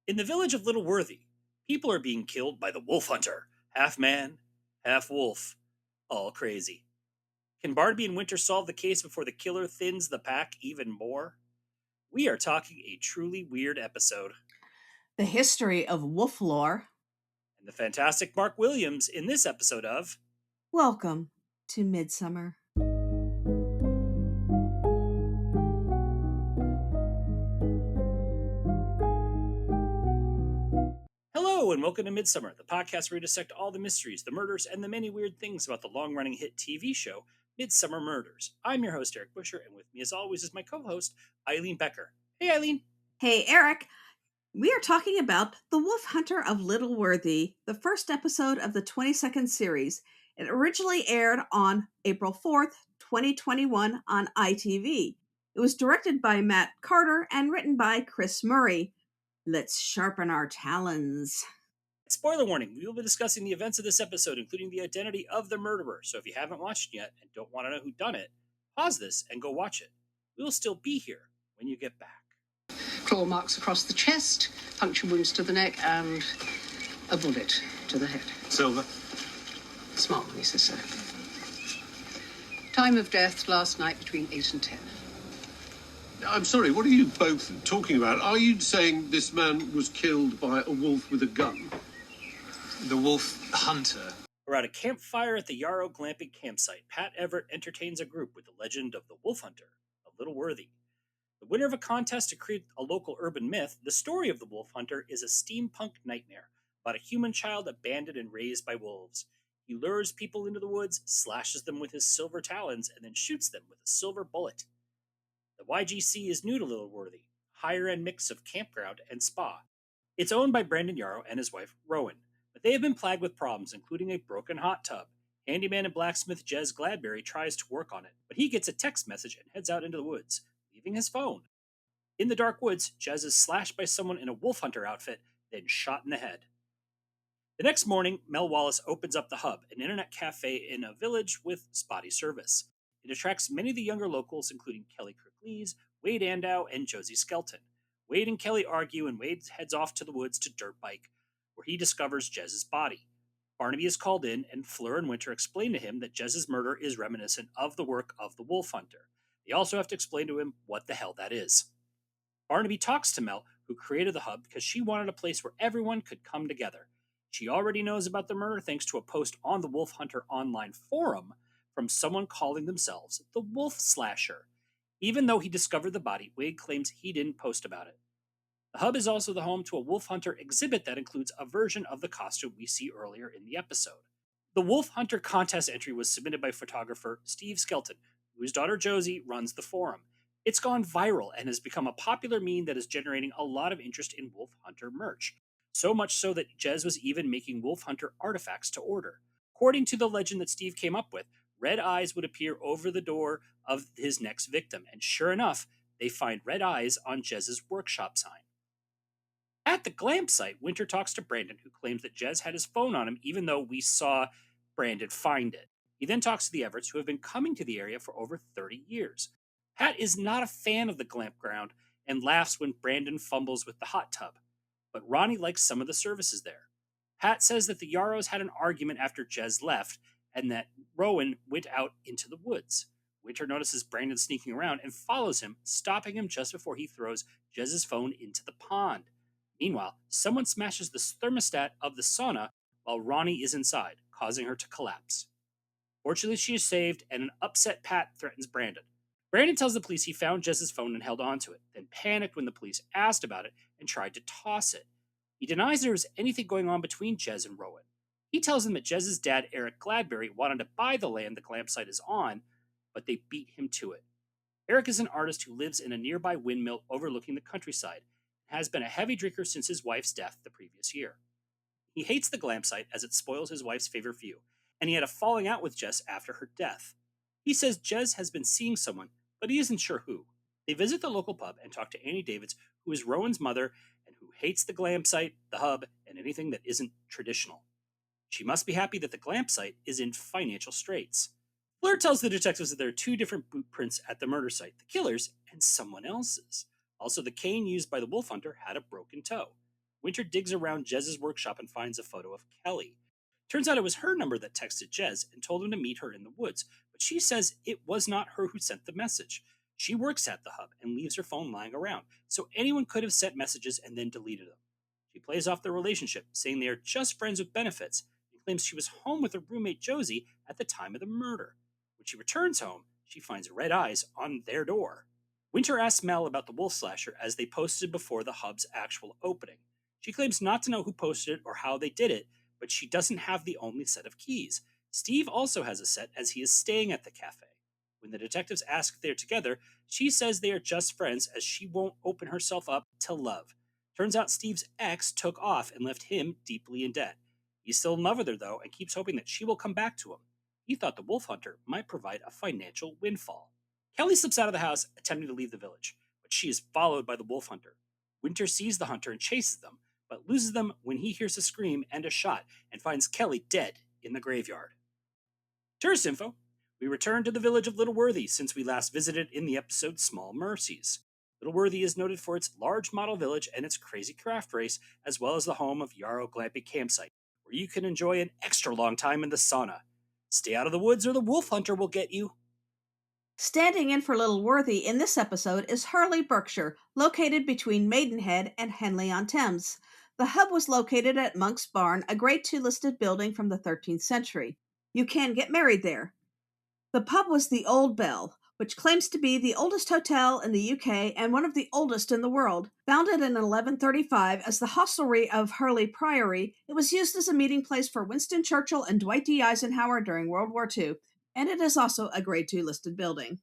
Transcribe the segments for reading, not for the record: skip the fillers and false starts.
In the village of Little Worthy, people are being killed by the wolf hunter. Half man, half wolf. All crazy. Can Barnaby and Winter solve the case before the killer thins the pack even more? We are talking a truly weird episode. The history of wolf lore. And the fantastic Mark Williams in this episode of Welcome to Midsomer. Hello and welcome to Midsomer, the podcast where we dissect all the mysteries, the murders, and the many weird things about the long-running hit TV show, Midsomer Murders. I'm your host, Eric Buscher, and with me as always is my co-host, Eileen Becker. Hey, Eileen. Hey, Eric. We are talking about The Wolf Hunter of Little Worthy, the first episode of the 22nd series. It originally aired on April 4th, 2021 on ITV. It was directed by Matt Carter and written by Chris Murray. Let's sharpen our talons. Spoiler warning, we will be discussing the events of this episode, including the identity of the murderer. So if you haven't watched it yet and don't want to know who done it, pause this and go watch it. We will still be here when you get back. Claw marks across the chest, puncture wounds to the neck, and a bullet to the head. Silver. Smart money, says so. Time of death last night between 8 and 10. I'm sorry, what are you both talking about? Are you saying this man was killed by a wolf with a gun? The wolf hunter. Around a campfire at the Yarrow glamping campsite, Pat Everett entertains a group with the legend of the wolf hunter of Little Worthy. The winner of a contest to create a local urban myth, the story of the wolf hunter is a steampunk nightmare about a human child abandoned and raised by wolves. He lures people into the woods, slashes them with his silver talons, and then shoots them with a silver bullet. The YGC is new to Little Worthy, a higher-end mix of campground and spa. It's owned by Brandon Yarrow and his wife, Rowan, but they have been plagued with problems, including a broken hot tub. Handyman and blacksmith Jez Gladberry tries to work on it, but he gets a text message and heads out into the woods, leaving his phone. In the dark woods, Jez is slashed by someone in a wolf hunter outfit, then shot in the head. The next morning, Mel Wallace opens up the Hub, an internet cafe in a village with spotty service. It attracts many of the younger locals, including Kelly Kirklees, Wade Andow, and Josie Skelton. Wade and Kelly argue, and Wade heads off to the woods to dirt bike, where he discovers Jez's body. Barnaby is called in, and Fleur and Winter explain to him that Jez's murder is reminiscent of the work of the wolf hunter. They also have to explain to him what the hell that is. Barnaby talks to Mel, who created the Hub, because she wanted a place where everyone could come together. She already knows about the murder thanks to a post on the Wolf Hunter online forum from someone calling themselves the Wolf Slasher. Even though he discovered the body, Wade claims he didn't post about it. The Hub is also the home to a Wolf Hunter exhibit that includes a version of the costume we see earlier in the episode. The Wolf Hunter contest entry was submitted by photographer Steve Skelton, whose daughter Josie runs the forum. It's gone viral and has become a popular meme that is generating a lot of interest in Wolf Hunter merch. So much so that Jez was even making Wolf Hunter artifacts to order. According to the legend that Steve came up with, red eyes would appear over the door of his next victim, and sure enough, they find red eyes on Jez's workshop sign. At the glamp site, Winter talks to Brandon, who claims that Jez had his phone on him even though we saw Brandon find it. He then talks to the Everetts, who have been coming to the area for over 30 years. Pat is not a fan of the glamp ground and laughs when Brandon fumbles with the hot tub, but Ronnie likes some of the services there. Pat says that the Yarrows had an argument after Jez left, and that Rowan went out into the woods. Winter notices Brandon sneaking around and follows him, stopping him just before he throws Jez's phone into the pond. Meanwhile, someone smashes the thermostat of the sauna while Ronnie is inside, causing her to collapse. Fortunately, she is saved, and an upset Pat threatens Brandon. Brandon tells the police he found Jez's phone and held onto it, then panicked when the police asked about it and tried to toss it. He denies there was anything going on between Jez and Rowan. He tells them that Jez's dad, Eric Gladberry, wanted to buy the land the glamp site is on, but they beat him to it. Eric is an artist who lives in a nearby windmill overlooking the countryside and has been a heavy drinker since his wife's death the previous year. He hates the glamp site as it spoils his wife's favorite view, and he had a falling out with Jez after her death. He says Jez has been seeing someone, but he isn't sure who. They visit the local pub and talk to Annie Davids, who is Rowan's mother and who hates the glamp site, the Hub, and anything that isn't traditional. She must be happy that the glamp site is in financial straits. Fleur tells the detectives that there are two different boot prints at the murder site, the killer's and someone else's. Also, the cane used by the wolf hunter had a broken toe. Winter digs around Jez's workshop and finds a photo of Kelly. Turns out it was her number that texted Jez and told him to meet her in the woods, but she says it was not her who sent the message. She works at the hub and leaves her phone lying around, so anyone could have sent messages and then deleted them. She plays off their relationship, saying they are just friends with benefits, and claims she was home with her roommate Josie at the time of the murder. When she returns home, she finds red eyes on their door. Winter asks Mel about the wolf slasher as they posted before the hub's actual opening. She claims not to know who posted it or how they did it, but she doesn't have the only set of keys. Steve also has a set as he is staying at the cafe. When the detectives ask if they are together, she says they are just friends as she won't open herself up to love. Turns out Steve's ex took off and left him deeply in debt. He's still in love with her, though, and keeps hoping that she will come back to him. He thought the wolf hunter might provide a financial windfall. Kelly slips out of the house, attempting to leave the village, but she is followed by the wolf hunter. Winter sees the hunter and chases them, but loses them when he hears a scream and a shot and finds Kelly dead in the graveyard. Tourist info. We return to the village of Little Worthy since we last visited in the episode Small Mercies. Little Worthy is noted for its large model village and its crazy craft race, as well as the home of Yarrow Glamping Campsite, where you can enjoy an extra long time in the sauna. Stay out of the woods or the wolf hunter will get you. Standing in for Little Worthy in this episode is Hurley, Berkshire, located between Maidenhead and Henley-on-Thames. The hub was located at Monk's Barn, a Grade II listed building from the 13th century. You can get married there. The pub was the Old Bell, which claims to be the oldest hotel in the UK and one of the oldest in the world. Founded in 1135 as the hostelry of Hurley Priory, it was used as a meeting place for Winston Churchill and Dwight D. Eisenhower during World War II, and it is also a Grade II listed building.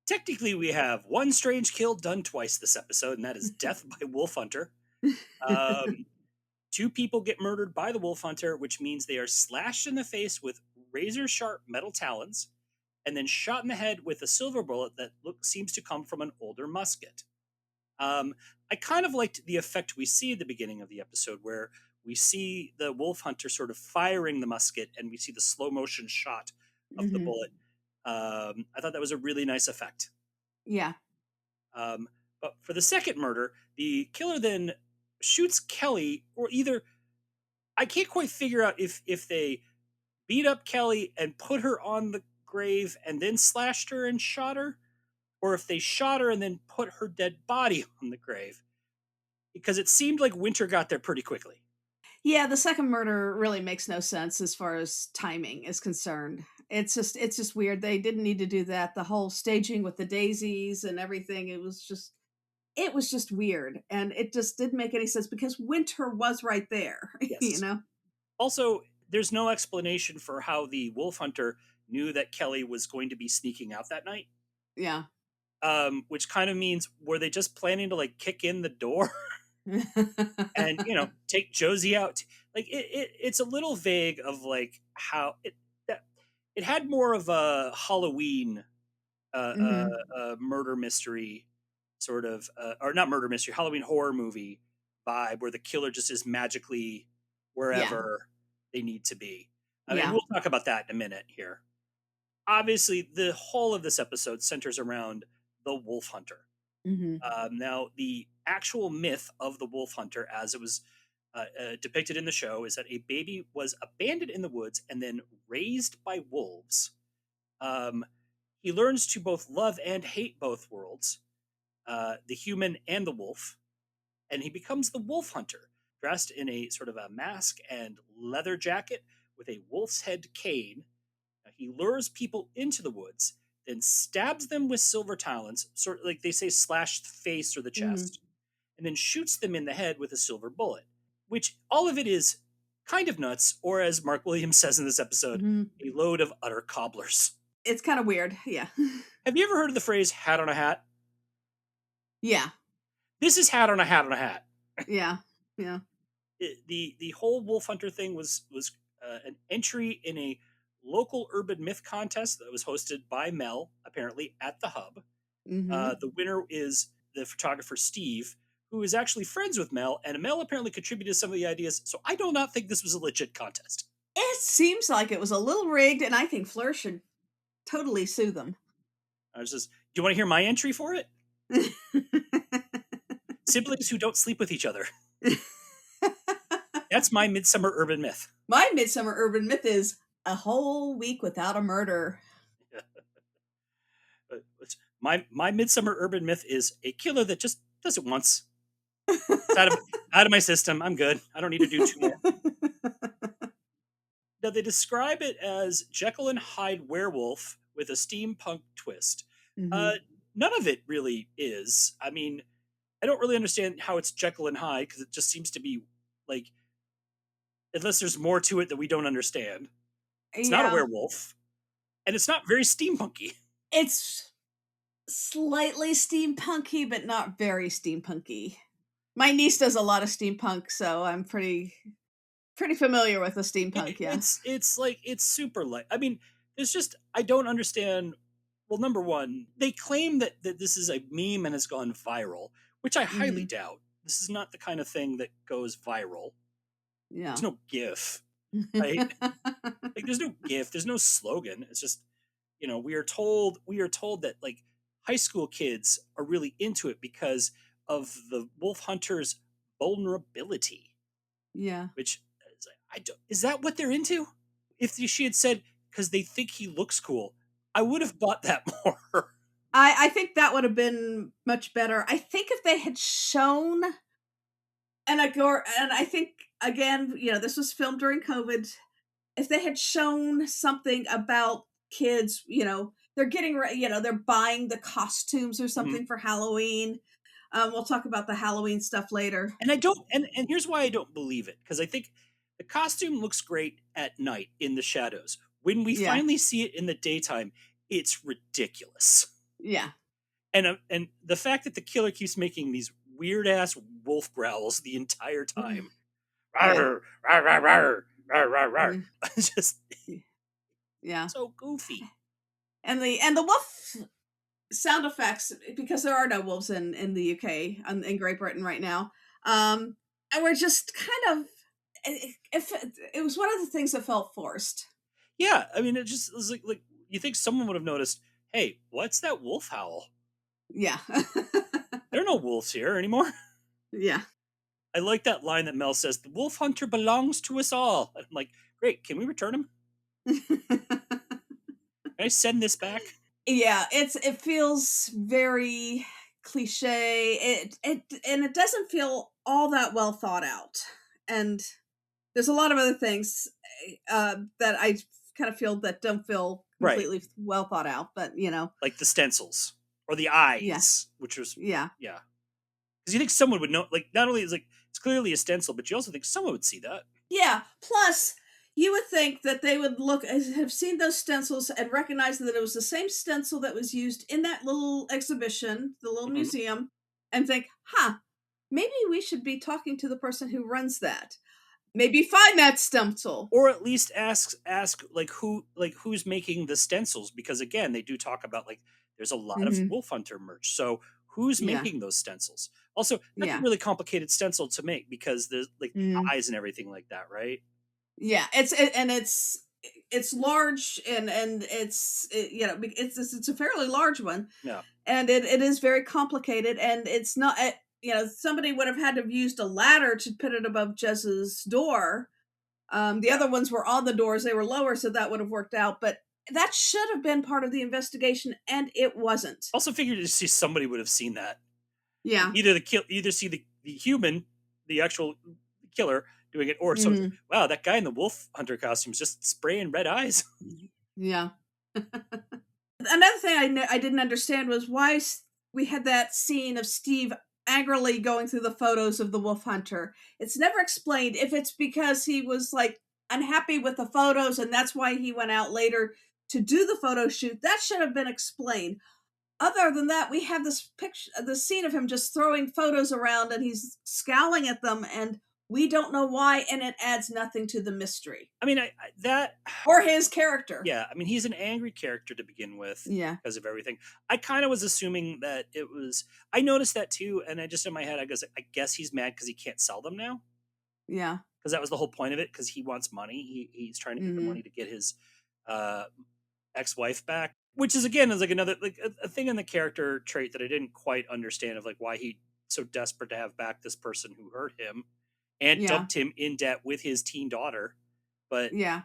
Technically, we have one strange kill done twice this episode, and that is death by wolf hunter. 2 people get murdered by the wolf hunter, which means they are slashed in the face with razor-sharp metal talons, and then shot in the head with a silver bullet that seems to come from an older musket. I kind of liked the effect we see at the beginning of the episode, where we see the wolf hunter sort of firing the musket, and we see the slow motion shot of the bullet. I thought that was a really nice effect. Yeah. But for the second murder, the killer then shoots Kelly, or either I can't quite figure out if they beat up Kelly and put her on the grave and then slashed her and shot her, or if they shot her and then put her dead body on the grave, because it seemed like Winter got there pretty quickly. Yeah, the second murder really makes no sense as far as timing is concerned. It's just weird. They didn't need to do that. The whole staging with the daisies and everything, it was just weird, and it just didn't make any sense because Winter was right there. Yes. You know. Also, there's no explanation for how the wolf hunter knew that Kelly was going to be sneaking out that night. Yeah. Which kind of means, were they just planning to like kick in the door and take Josie out? Like it's a little vague of like how it had more of a Halloween murder mystery sort of, or not murder mystery, Halloween horror movie vibe, where the killer just is magically wherever they need to be. I mean, we'll talk about that in a minute here. Obviously, the whole of this episode centers around the wolf hunter. Now, the actual myth of the wolf hunter, as it was depicted in the show, is that a baby was abandoned in the woods and then raised by wolves. He learns to both love and hate both worlds, the human and the wolf, and he becomes the wolf hunter, dressed in a sort of a mask and leather jacket with a wolf's head cane. He lures people into the woods, then stabs them with silver talons, sort of like they say, slash the face or the chest, and then shoots them in the head with a silver bullet, which all of it is kind of nuts, or as Mark Williams says in this episode, a load of utter cobblers. It's kind of weird, yeah. Have you ever heard of the phrase hat on a hat? Yeah. This is hat on a hat on a hat. Yeah. The whole wolf hunter thing was an entry in a local urban myth contest that was hosted by Mel, apparently, at the hub. The winner is the photographer Steve, who is actually friends with Mel, and Mel apparently contributed some of the ideas, so I do not think this was a legit contest. It seems like it was a little rigged, and I think Fleur should totally sue them. I was just, do you want to hear my entry for it? Siblings who don't sleep with each other. That's my Midsummer urban myth. My Midsummer urban myth is a whole week without a murder. My Midsummer urban myth is a killer that just does it once. It's out of my system. I'm good. I don't need to do two more. Now, they describe it as Jekyll and Hyde werewolf with a steampunk twist. Mhm. None of it really is. I mean, I don't really understand how it's Jekyll and Hyde because it just seems to be like, unless there's more to it that we don't understand. It's not a Yeah, werewolf, and it's not very steampunky. it's slightly steampunky, but not very steampunky. My niece does a lot of steampunk, so I'm pretty familiar with the steampunk. Yeah. It's like it's super light. I mean, it's just I don't understand. Well, number one, they claim that this is a meme and has gone viral, which I highly Mhm. doubt. This is not the kind of thing that goes viral. Yeah. There's no GIF, right? Like there's no GIF, there's no slogan. It's just, we are told that like high school kids are really into it because of the wolf hunter's vulnerability, Yeah. which is that what they're into? If she had said because they think he looks cool, I would have bought that more. I think that would have been much better. I think if they had shown and I think again, this was filmed during COVID. If they had shown something about kids, they're getting ready, they're buying the costumes or Mhm. something for Halloween. We'll talk about the Halloween stuff later. And I don't, and here's why I don't believe it because I think the costume looks great at night in the shadows. When we Yeah. finally see it in the daytime, it's ridiculous. Yeah. And the fact that the killer keeps making these weird ass wolf growls the entire time, rawr, rawr, rawr, rawr, rawr, rawr, rawr. It's just Yeah. so goofy. And the wolf sound effects, because there are no wolves in the UK, in Great Britain right now. And we're just kind of it was one of the things that felt forced. Yeah, I mean, it just was like you think someone would have noticed. Hey, what's that wolf howl? Yeah. There are no wolves here anymore. Yeah. I like that line that Mel says, "The wolf hunter belongs to us all." I'm like, great. Can we return him? Can I send this back? Yeah, it feels very cliche. It doesn't feel all that well thought out. And there's a lot of other things that I kind of feel that don't feel Right. completely well thought out, but Like the stencils or the Yeah. eyes, which was yeah. yeah. Because you think someone would know. Like, not only is like it's clearly a stencil, but you also think someone would see that. Yeah. Plus, you would think that they would have seen those stencils and recognize that it was the same stencil that was used in that little exhibition, the little Mhm. museum, and think, maybe we should be talking to the person who runs that. Maybe find that stencil. Or at least ask who's making the stencils, because again they do talk about like there's a lot of Mhm. wolf hunter merch, so who's Yeah. making those stencils? Also, that's a Yeah. really complicated stencil to make because there's like Mm. eyes and everything like that, right? Yeah, it's large and it's a fairly large one. Yeah. And it is very complicated, and it's not somebody would have had to have used a ladder to put it above Jez's door. The other ones were on the doors, they were lower, so that would have worked out, but that should have been part of the investigation, and it wasn't. Also figured to see somebody would have seen that. Yeah. Either see the human, the actual killer doing it, or some Mhm. wow, that guy in the wolf hunter costume is just spraying red eyes. Yeah. Another thing I didn't understand was why we had that scene of Steve angrily going through the photos of the wolf hunter. It's never explained if it's because he was like unhappy with the photos and that's why he went out later to do the photo shoot. That should have been explained. Other than that, we have this picture, the scene of him just throwing photos around and he's scowling at them, and we don't know why, and it adds nothing to the mystery I mean, that or his character. yeah, I mean, he's an angry character to begin with. Yeah. Because of everything. I kind of was assuming that it was. I noticed that too, and I just in my head, I guess he's mad because he can't sell them now. Yeah. Because that was the whole point of it. Because he wants money. He's trying to get the Mhm. money to get his ex-wife back, which is again is like another like a thing in the character trait that I didn't quite understand of like why he so desperate to have back this person who hurt him. and Yeah. dumped him in debt with his teen daughter. But Yeah.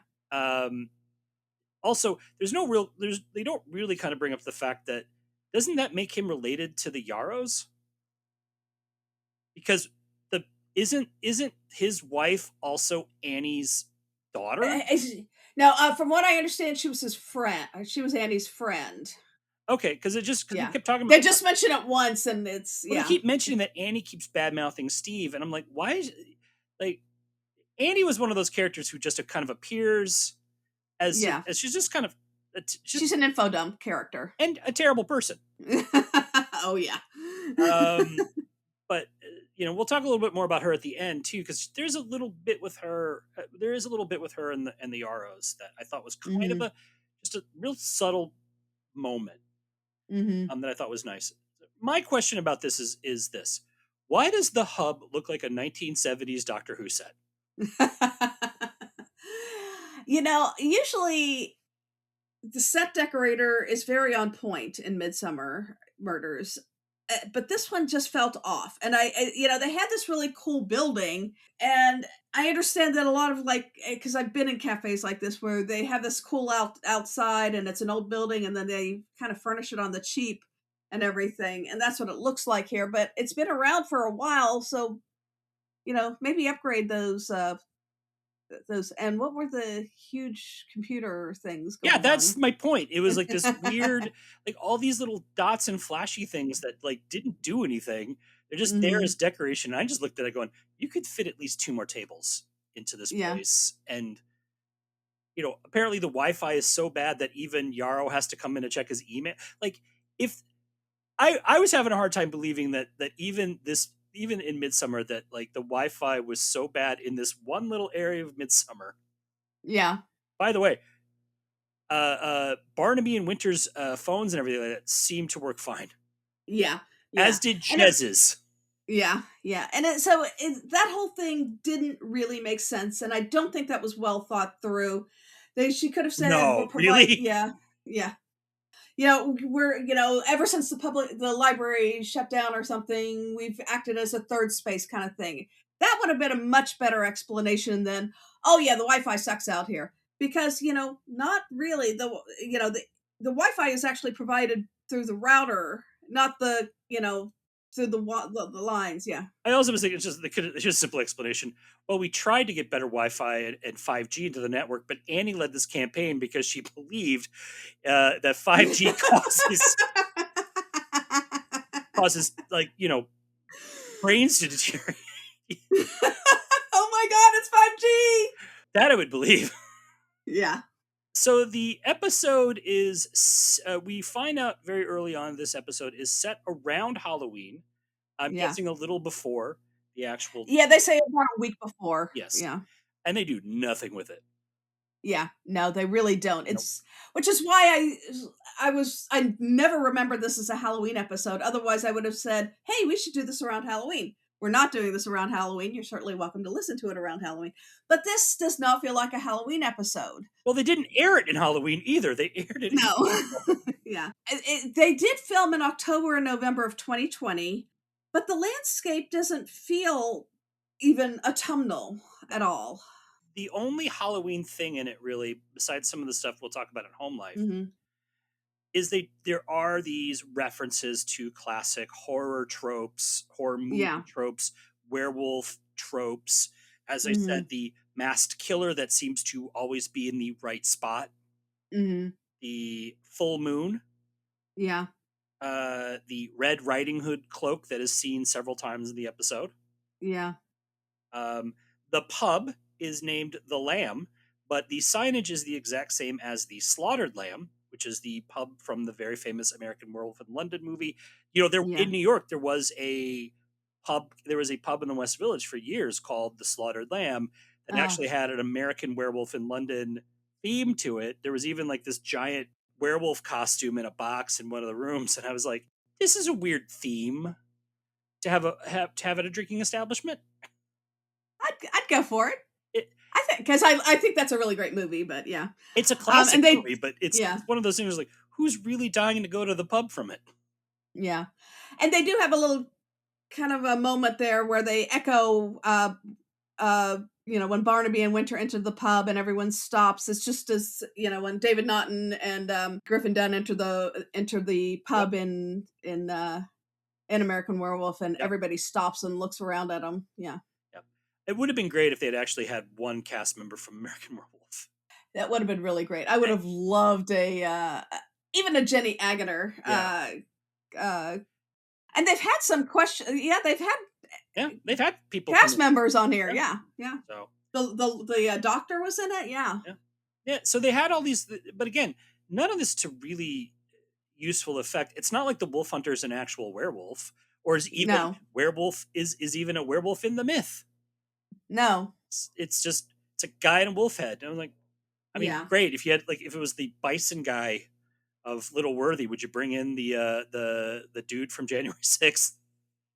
also, they don't really kind of bring up the fact that doesn't that make him related to the Yarrows? Because the isn't his wife also Annie's daughter? No, from what I understand, she was his friend. She was Annie's friend. Okay, because they Yeah. kept talking They about just mention it once, and it's well, yeah. they keep mentioning that Annie keeps bad mouthing Steve, and I'm like, why is like Annie was one of those characters who just kind of appears as Yeah. she's just kind of She's an info dump character. and a terrible person. Oh yeah. But we'll talk a little bit more about her at the end too, because there's a little bit with her. There is a little bit with her and the Yarrows that I thought was kind of just a real subtle moment that I thought was nice. My question about this is this: why does the hub look like a 1970s Doctor Who set? Usually the set decorator is very on point in Midsomer Murders, but this one just felt off. And they had this really cool building, and I understand that a lot of because I've been in cafes like this where they have this cool outside, and it's an old building, and then they kind of furnish it on the cheap and everything, and that's what it looks like here. But it's been around for a while, so maybe upgrade those. And what were the huge computer things going Yeah, that's on? my point. It was like this weird, like all these little dots and flashy things that like didn't do anything. They're just there as decoration. And I just looked at it going, you could fit at least 2 more tables into this place. And apparently the Wi-Fi is so bad that even Yarrow has to come in to check his email. Like if I was having a hard time believing that even in Midsomer that like the Wi-Fi was so bad in this one little area of Midsomer. Yeah. By the way, Barnaby and Winter's phones and everything like that seemed to work fine. Yeah. As did Chez's. Yeah. And that whole thing didn't really make sense, and I don't think that was well thought through. She could have said, "No, really." Yeah. We're ever since the library shut down or something, we've acted as a third space kind of thing. That would have been a much better explanation than, oh yeah, the Wi-Fi sucks out here, because not really. The Wi-Fi is actually provided through the router, not the through the lines. Yeah. I also was thinking it's just a simple explanation. Well, we tried to get better Wi-Fi and 5G into the network, but Annie led this campaign because she believed that 5G causes brains to deteriorate. Oh my God, it's 5G. That I would believe. Yeah. So the episode is, we find out very early on this episode is set around Halloween. I'm guessing a little before the actual. Yeah, they say about a week before. Yes. Yeah. And they do nothing with it. Yeah. No, they really don't. Which is why I never remembered this as a Halloween episode. Otherwise, I would have said, hey, we should do this around Halloween. We're not doing this around Halloween. You're certainly welcome to listen to it around Halloween. But this does not feel like a Halloween episode. Well, they didn't air it in Halloween either. They aired it. No. Yeah. They did film in October and November of 2020, but the landscape doesn't feel even autumnal at all. The only Halloween thing in it, really, besides some of the stuff we'll talk about in Home Life, is there are these references to classic horror tropes, horror movie tropes, werewolf tropes. As I said, the masked killer that seems to always be in the right spot. The full moon. Yeah. The Red Riding Hood cloak that is seen several times in the episode. Yeah. The pub is named The Lamb, but the signage is the exact same as the Slaughtered Lamb, which is the pub from the very famous American Werewolf in London movie. In New York, there was a pub in the West Village for years called the Slaughtered Lamb that actually had an American Werewolf in London theme to it. There was even like this giant werewolf costume in a box in one of the rooms, and I was like, this is a weird theme to have at a drinking establishment. I'd go for it. I think that's a really great movie, but yeah, it's a classic movie, but it's one of those things like, who's really dying to go to the pub from it? Yeah, and they do have a little kind of a moment there where they echo when Barnaby and Winter entered the pub and everyone stops, it's just as when David Naughton and Griffin Dunn enter the pub in American Werewolf, and everybody stops and looks around at them. Yeah, it would have been great if they had actually had one cast member from American Werewolf. That would have been really great. I would have loved even a Jenny Agutter. And they've had some questions. Yeah, they've had people cast members on here. Yeah. So the doctor was in it. Yeah. So they had all these, but again, none of this to really useful effect. It's not like the wolf hunter is an actual werewolf, or is even werewolf is even a werewolf in the myth. No, it's a guy in a wolf head. And I'm like, great if you had if it was the bison guy of Little Worthy, would you bring in the dude from January 6th?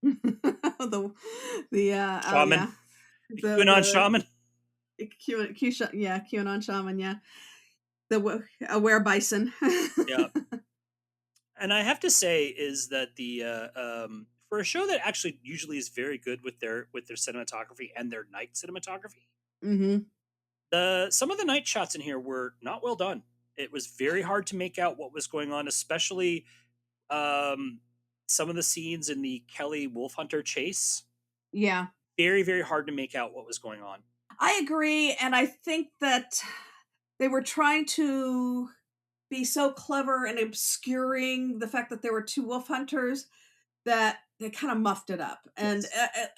the shaman, QAnon shaman. QAnon shaman. Yeah, a were-bison. Yeah. And I have to say is that the for a show that actually usually is very good with their cinematography and their night cinematography, some of the night shots in here were not well done. It was very hard to make out what was going on, especially some of the scenes in the Kelly wolf hunter chase. Yeah, very, very hard to make out what was going on. I agree, and I think that they were trying to be so clever in obscuring the fact that there were two wolf hunters that they kind of muffed it up. And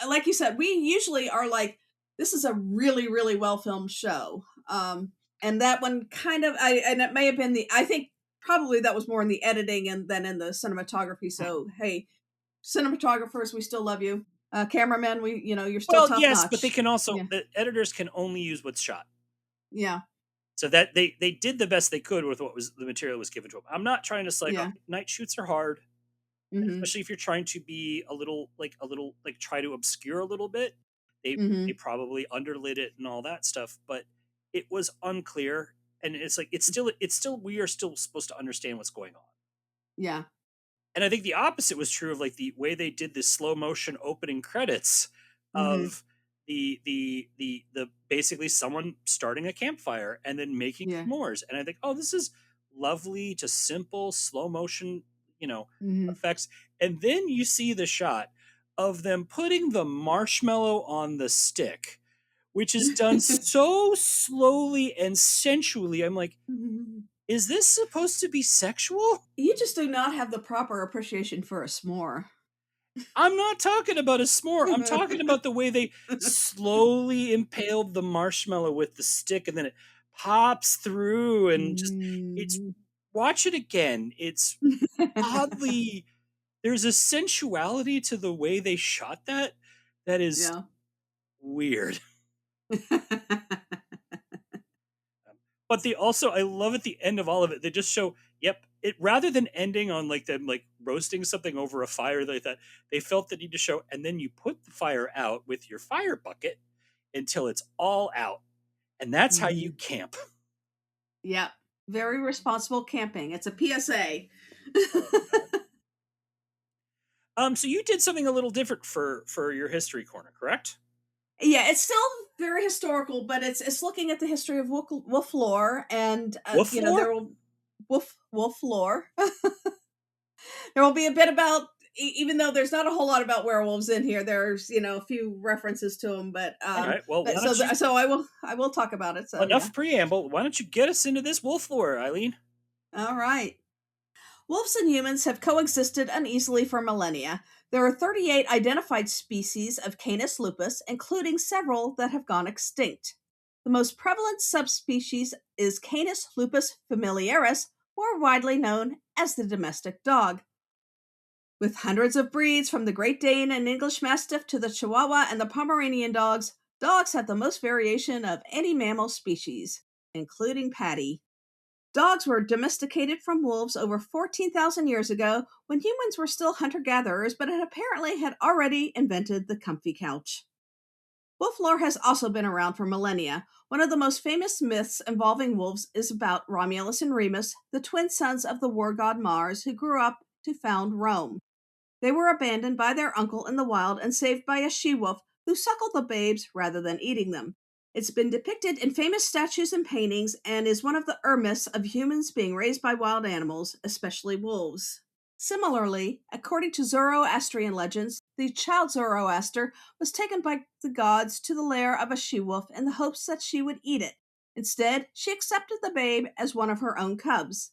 like you said, we usually are like, this is a really, really well filmed show. And that one kind of, and it may have been I think probably that was more in the editing than in the cinematography. So, hey, cinematographers, we still love you. Cameramen, you're still top yes, notch. But they can also, the editors can only use what's shot. Yeah. So that they did the best they could with what was the material was given to them. I'm not trying to night shoots are hard, especially if you're trying to be a little try to obscure a little bit. They probably underlit it and all that stuff, but it was unclear, and it's still we are still supposed to understand what's going on. Yeah. And I think the opposite was true of the way they did this slow motion opening credits of the basically someone starting a campfire and then making s'mores. And I think, oh, this is lovely, just simple slow motion, effects. And then you see the shot of them putting the marshmallow on the stick, which is done so slowly and sensually. I'm like, is this supposed to be sexual? You just do not have the proper appreciation for a s'more. I'm not talking about a s'more. I'm talking about the way they slowly impaled the marshmallow with the stick, and then it pops through, and watch it again. It's oddly, there's a sensuality to the way they shot that is weird. But I love at the end of all of it, they just show, it rather than ending on them roasting something over a fire like that, they felt the need to show, and then you put the fire out with your fire bucket until it's all out. And that's how you camp. Yeah. Very responsible camping. It's a PSA. So you did something a little different for your history corner, correct? Yeah, it's still very historical, but it's looking at the history of wolf lore, and wolf lore. There will be a bit about, even though there's not a whole lot about werewolves in here. There's a few references to them, but all right. Well, so I will talk about it. So enough preamble. Why don't you get us into this wolf lore, Eileen? All right. Wolves and humans have coexisted uneasily for millennia. There are 38 identified species of Canis lupus, including several that have gone extinct. The most prevalent subspecies is Canis lupus familiaris, more widely known as the domestic dog. With hundreds of breeds, from the Great Dane and English Mastiff to the Chihuahua and the Pomeranian dogs have the most variation of any mammal species, including Patty. Dogs were domesticated from wolves over 14,000 years ago, when humans were still hunter-gatherers, but apparently had already invented the comfy couch. Wolf lore has also been around for millennia. One of the most famous myths involving wolves is about Romulus and Remus, the twin sons of the war god Mars, who grew up to found Rome. They were abandoned by their uncle in the wild and saved by a she-wolf who suckle the babes rather than eating them. It's been depicted in famous statues and paintings and is one of the myths of humans being raised by wild animals, especially wolves. Similarly, according to Zoroastrian legends, the child Zoroaster was taken by the gods to the lair of a she-wolf in the hopes that she would eat it. Instead, she accepted the babe as one of her own cubs.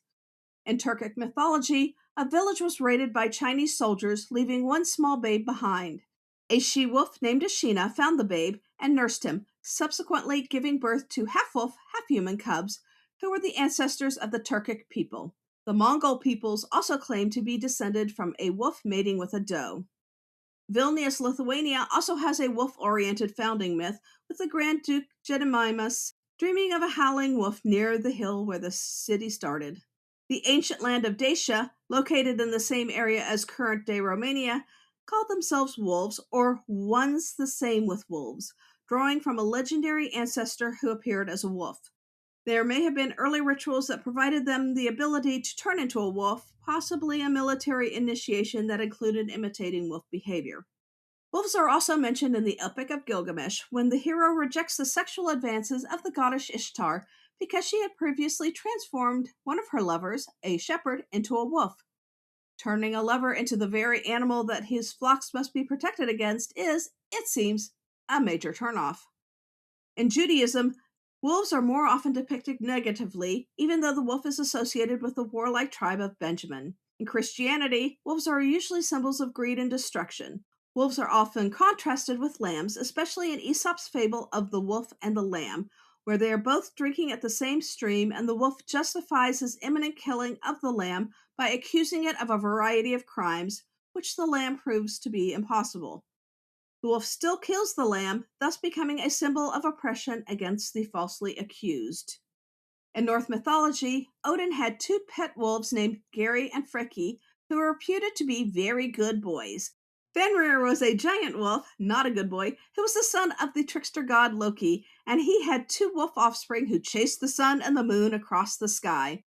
In Turkic mythology, a village was raided by Chinese soldiers, leaving one small babe behind. A she-wolf named Ashina found the babe and nursed him, subsequently giving birth to half-wolf, half-human cubs, who were the ancestors of the Turkic people. The Mongol peoples also claim to be descended from a wolf mating with a doe. Vilnius, Lithuania also has a wolf-oriented founding myth, with the Grand Duke Gediminas dreaming of a howling wolf near the hill where the city started. The ancient land of Dacia, located in the same area as current-day Romania, called themselves wolves, or ones the same with wolves, drawing from a legendary ancestor who appeared as a wolf. There may have been early rituals that provided them the ability to turn into a wolf, possibly a military initiation that included imitating wolf behavior. Wolves are also mentioned in the Epic of Gilgamesh when the hero rejects the sexual advances of the goddess Ishtar because she had previously transformed one of her lovers, a shepherd, into a wolf. Turning a lover into the very animal that his flocks must be protected against is, it seems, a major turnoff. In Judaism, wolves are more often depicted negatively, even though the wolf is associated with the warlike tribe of Benjamin. In Christianity, wolves are usually symbols of greed and destruction. Wolves are often contrasted with lambs, especially in Aesop's fable of the wolf and the lamb, where they are both drinking at the same stream, and the wolf justifies his imminent killing of the lamb by accusing it of a variety of crimes, which the lamb proves to be impossible. The wolf still kills the lamb, thus becoming a symbol of oppression against the falsely accused. In Norse mythology, Odin had two pet wolves named Geri and Freki, who were reputed to be very good boys. Fenrir was a giant wolf, not a good boy, who was the son of the trickster god Loki, and he had two wolf offspring who chased the sun and the moon across the sky.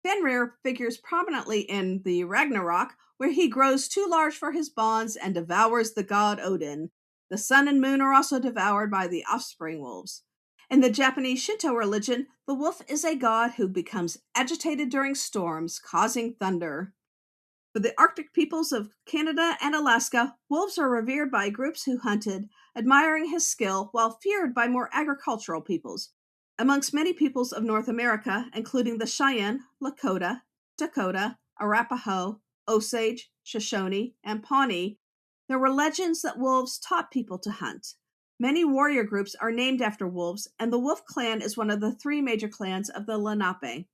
Fenrir figures prominently in the Ragnarok, where he grows too large for his bonds and devours the god Odin. The sun and moon are also devoured by the offspring wolves. In the Japanese Shinto religion, the wolf is a god who becomes agitated during storms, causing thunder. For the Arctic peoples of Canada and Alaska, wolves are revered by groups who hunted, admiring his skill, while feared by more agricultural peoples. Amongst many peoples of North America, including the Cheyenne, Lakota, Dakota, Arapaho, Osage, Shoshone, and Pawnee, there were legends that wolves taught people to hunt. Many warrior groups are named after wolves, and the Wolf Clan is one of the three major clans of the Lenape.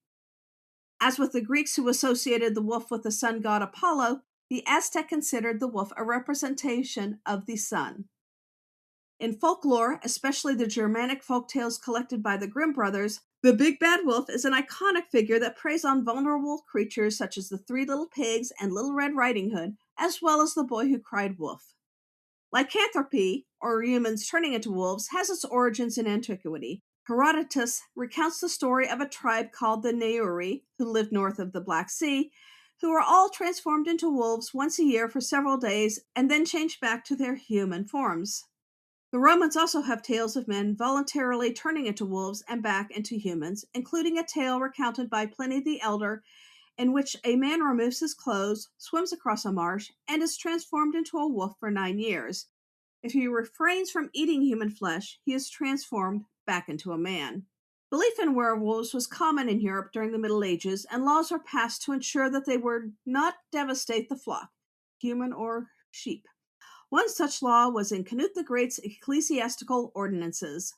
As with the Greeks who associated the wolf with the sun god Apollo, the Aztec considered the wolf a representation of the sun. In folklore, especially the Germanic folktales collected by the Grimm brothers, the big bad wolf is an iconic figure that preys on vulnerable creatures such as the Three Little Pigs and Little Red Riding Hood, as well as the boy who cried wolf. Lycanthropy, or humans turning into wolves, has its origins in antiquity. Herodotus recounts the story of a tribe called the Neuri, who lived north of the Black Sea, who were all transformed into wolves once a year for several days and then changed back to their human forms. The Romans also have tales of men voluntarily turning into wolves and back into humans, including a tale recounted by Pliny the Elder in which a man removes his clothes, swims across a marsh, and is transformed into a wolf for 9 years. If he refrains from eating human flesh, he is transformed back into a man. Belief in werewolves was common in Europe during the Middle Ages, and laws were passed to ensure that they would not devastate the flock, human or sheep. One such law was in Canute the Great's ecclesiastical ordinances.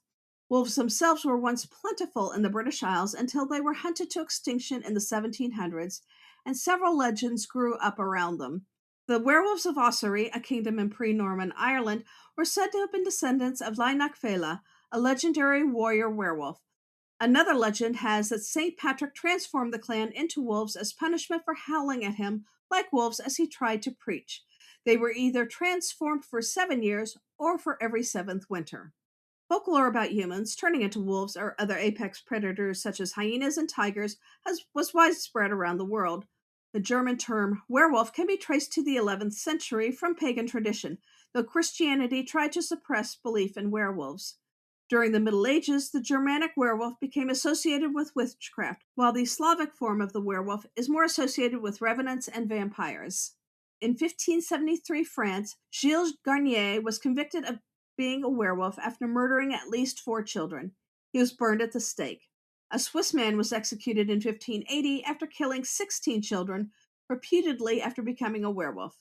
Wolves themselves were once plentiful in the British Isles until they were hunted to extinction in the 1700s, and several legends grew up around them. The werewolves of Ossory, a kingdom in pre-Norman Ireland, were said to have been descendants of Lynach Fela, a legendary warrior werewolf. Another legend has that St. Patrick transformed the clan into wolves as punishment for howling at him like wolves as he tried to preach. They were either transformed for 7 years or for every 7th winter. Folklore about humans turning into wolves or other apex predators such as hyenas and tigers was widespread around the world. The German term werewolf can be traced to the 11th century from pagan tradition. though Christianity tried to suppress belief in werewolves. During the Middle Ages, the Germanic werewolf became associated with witchcraft, while the Slavic form of the werewolf is more associated with revenants and vampires. In 1573 France, Gilles Garnier was convicted of being a werewolf after murdering at least 4 children. He was burned at the stake. A Swiss man was executed in 1580 after killing 16 children, reputedly after becoming a werewolf.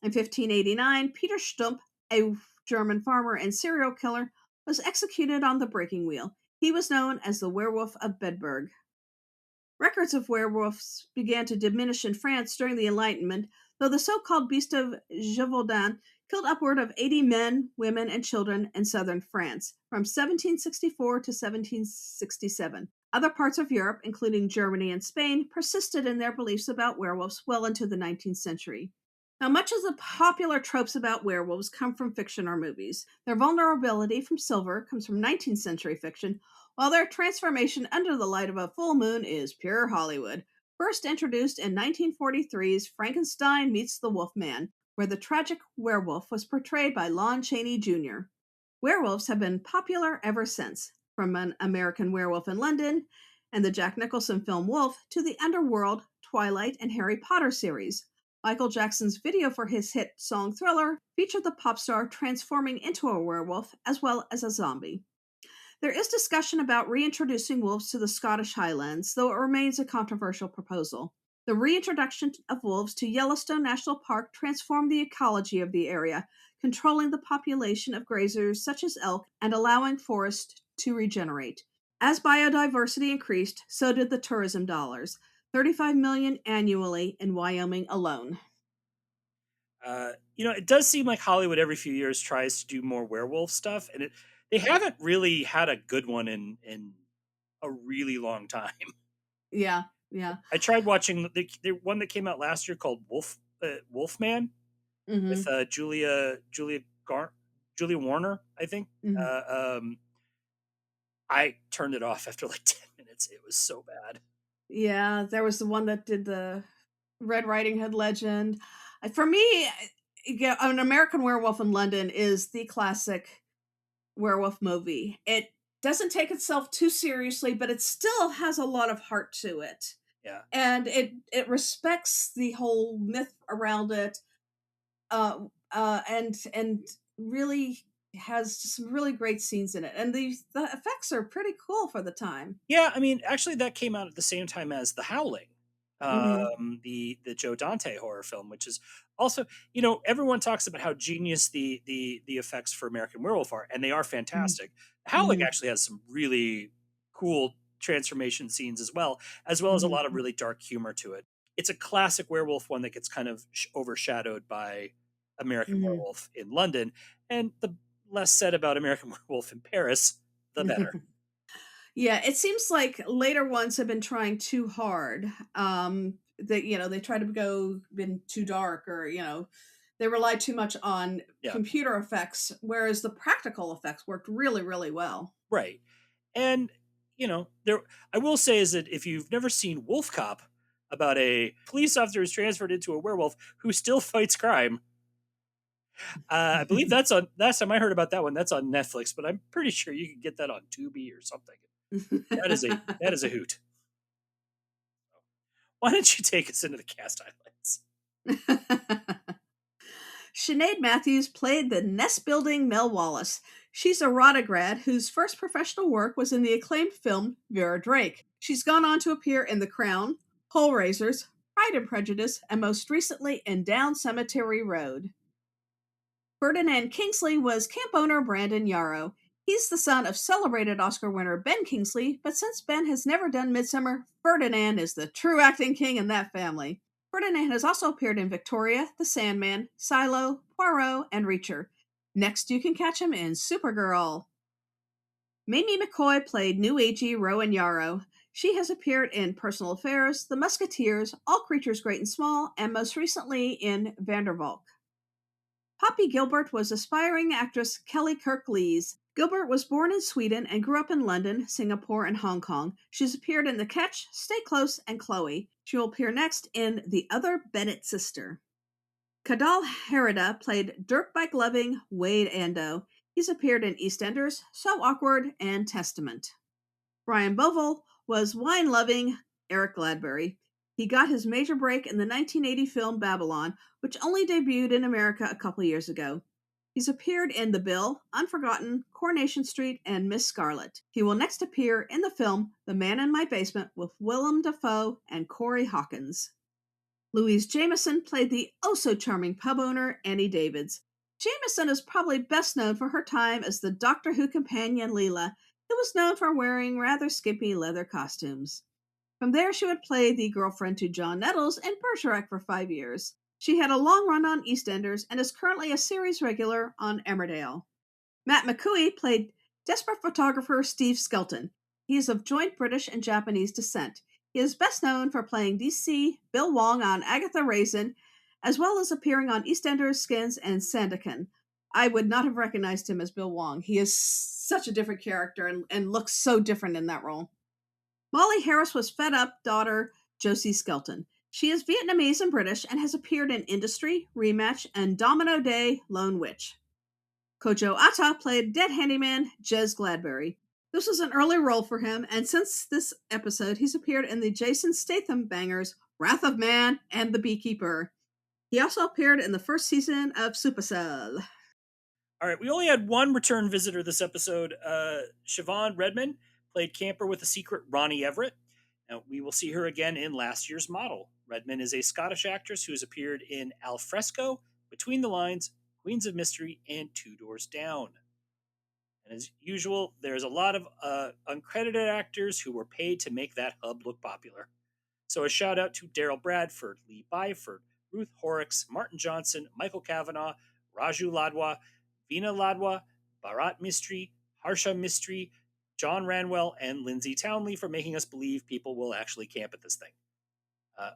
In 1589, Peter Stump, a German farmer and serial killer, was executed on the breaking wheel. He was known as the Werewolf of Bedburg. Records of werewolves began to diminish in France during the Enlightenment, though the so-called Beast of Gévaudan killed upward of 80 men, women, and children in southern France from 1764 to 1767. Other parts of Europe, including Germany and Spain, persisted in their beliefs about werewolves well into the 19th century. Now, much of the popular tropes about werewolves come from fiction or movies. Their vulnerability from silver comes from 19th century fiction, while their transformation under the light of a full moon is pure Hollywood, first introduced in 1943's Frankenstein Meets the Wolfman, where the tragic werewolf was portrayed by Lon Chaney Jr. Werewolves have been popular ever since, from An American Werewolf in London and the Jack Nicholson film Wolf to the Underworld, Twilight, and Harry Potter series. Michael Jackson's video for his hit song Thriller featured the pop star transforming into a werewolf as well as a zombie. There is discussion about reintroducing wolves to the Scottish Highlands, though it remains a controversial proposal. The reintroduction of wolves to Yellowstone National Park transformed the ecology of the area, controlling the population of grazers such as elk and allowing forests to regenerate. As biodiversity increased, so did the tourism dollars, $35 million annually in Wyoming alone. It does seem like Hollywood every few years tries to do more werewolf stuff, and they haven't really had a good one in a really long time. Yeah. I tried watching the one that came out last year called Wolfman Mm-hmm. with Julia Warner, I think. Mm-hmm. I turned it off after like 10 minutes. It was so bad. Yeah, there was the one that did the Red Riding Hood legend. For me, An American Werewolf in London is the classic werewolf movie. It doesn't take itself too seriously, but it still has a lot of heart to it. Yeah. And it respects the whole myth around it, and really has some really great scenes in it, and the effects are pretty cool for the time. Yeah, I mean, actually, that came out at the same time as The Howling, the Joe Dante horror film, which is also, everyone talks about how genius the effects for American Werewolf are, and they are fantastic. The Howling actually has some really cool transformation scenes as well as a lot of really dark humor to it. It's a classic werewolf one that gets kind of overshadowed by American Werewolf in London, and the less said about American Werewolf in Paris, the better. Yeah, it seems like later ones have been trying too hard. They try to go been too dark, or they rely too much on computer effects, whereas the practical effects worked really, really well. Right, and I will say is that if you've never seen Wolf Cop, about a police officer who's transferred into a werewolf who still fights crime. I believe that's on. Last time I heard about that one, that's on Netflix, but I'm pretty sure you can get that on Tubi or something. That is a hoot. Why don't you take us into the cast highlights? Sinead Matthews played the nest-building Mel Wallace. She's a Rotograd whose first professional work was in the acclaimed film Vera Drake. She's gone on to appear in The Crown, Hellraisers, Pride and Prejudice, and most recently in Down Cemetery Road. Ferdinand Kingsley was camp owner Brandon Yarrow. He's the son of celebrated Oscar winner Ben Kingsley, but since Ben has never done Midsomer, Ferdinand is the true acting king in that family. Ferdinand has also appeared in Victoria, The Sandman, Silo, Poirot, and Reacher. Next, you can catch him in Supergirl. Mamie McCoy played New Agey Rowan Yarrow. She has appeared in Personal Affairs, The Musketeers, All Creatures Great and Small, and most recently in Vandervalk. Poppy Gilbert was aspiring actress Kelly Kirk-Lees. Gilbert was born in Sweden and grew up in London, Singapore, and Hong Kong. She's appeared in The Catch, Stay Close, and Chloe. She will appear next in The Other Bennett Sister. Kadal Herida played dirtbike-loving Wade Ando. He's appeared in EastEnders, So Awkward, and Testament. Brian Bovell was wine-loving Eric Gladbury. He got his major break in the 1980 film Babylon, which only debuted in America a couple years ago. He's appeared in The Bill, Unforgotten, Coronation Street, and Miss Scarlet. He will next appear in the film The Man in My Basement with Willem Dafoe and Corey Hawkins. Louise Jameson played the oh-so-charming pub owner Annie Davids. Jameson is probably best known for her time as the Doctor Who companion Leela, who was known for wearing rather skimpy leather costumes. From there, she would play the girlfriend to John Nettles in Bergerac for 5 years. She had a long run on EastEnders and is currently a series regular on Emmerdale. Matt McCooey played desperate photographer Steve Skelton. He is of joint British and Japanese descent. He is best known for playing DC Bill Wong on Agatha Raisin, as well as appearing on EastEnders, Skins, and Sandakan. I would not have recognized him as Bill Wong. He is such a different character and looks so different in that role. Molly Harris was fed-up daughter Josie Skelton. She is Vietnamese and British and has appeared in Industry, Rematch, and Domino Day, Lone Witch. Kojo Atta played dead handyman Jez Gladbury. This was an early role for him, and since this episode, he's appeared in the Jason Statham bangers Wrath of Man and The Beekeeper. He also appeared in the first season of Supercell. All right, we only had one return visitor this episode. Siobhan Redmond played camper with a secret Ronnie Everett. Now, we will see her again in last year's Model. Redmond is a Scottish actress who has appeared in Al Fresco, Between the Lines, Queens of Mystery, and Two Doors Down. And as usual, there's a lot of uncredited actors who were paid to make that hub look popular. So a shout out to Daryl Bradford, Lee Byford, Ruth Horrocks, Martin Johnson, Michael Kavanagh, Raju Ladwa, Veena Ladwa, Bharat Mistry, Harsha Mistry, John Ranwell, and Lindsay Townley for making us believe people will actually camp at this thing.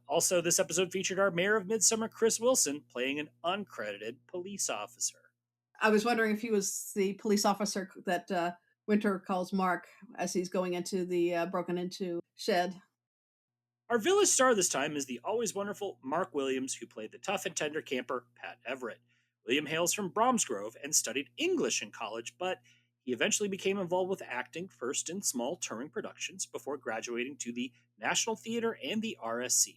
Also, this episode featured our mayor of Midsomer, Chris Wilson, playing an uncredited police officer. I was wondering if he was the police officer that Winter calls Mark as he's going into the broken into shed. Our village star this time is the always wonderful Mark Williams, who played the tough and tender camper Pat Everett. William hails from Bromsgrove and studied English in college, but he eventually became involved with acting, first in small touring productions, before graduating to the National Theatre and the RSC.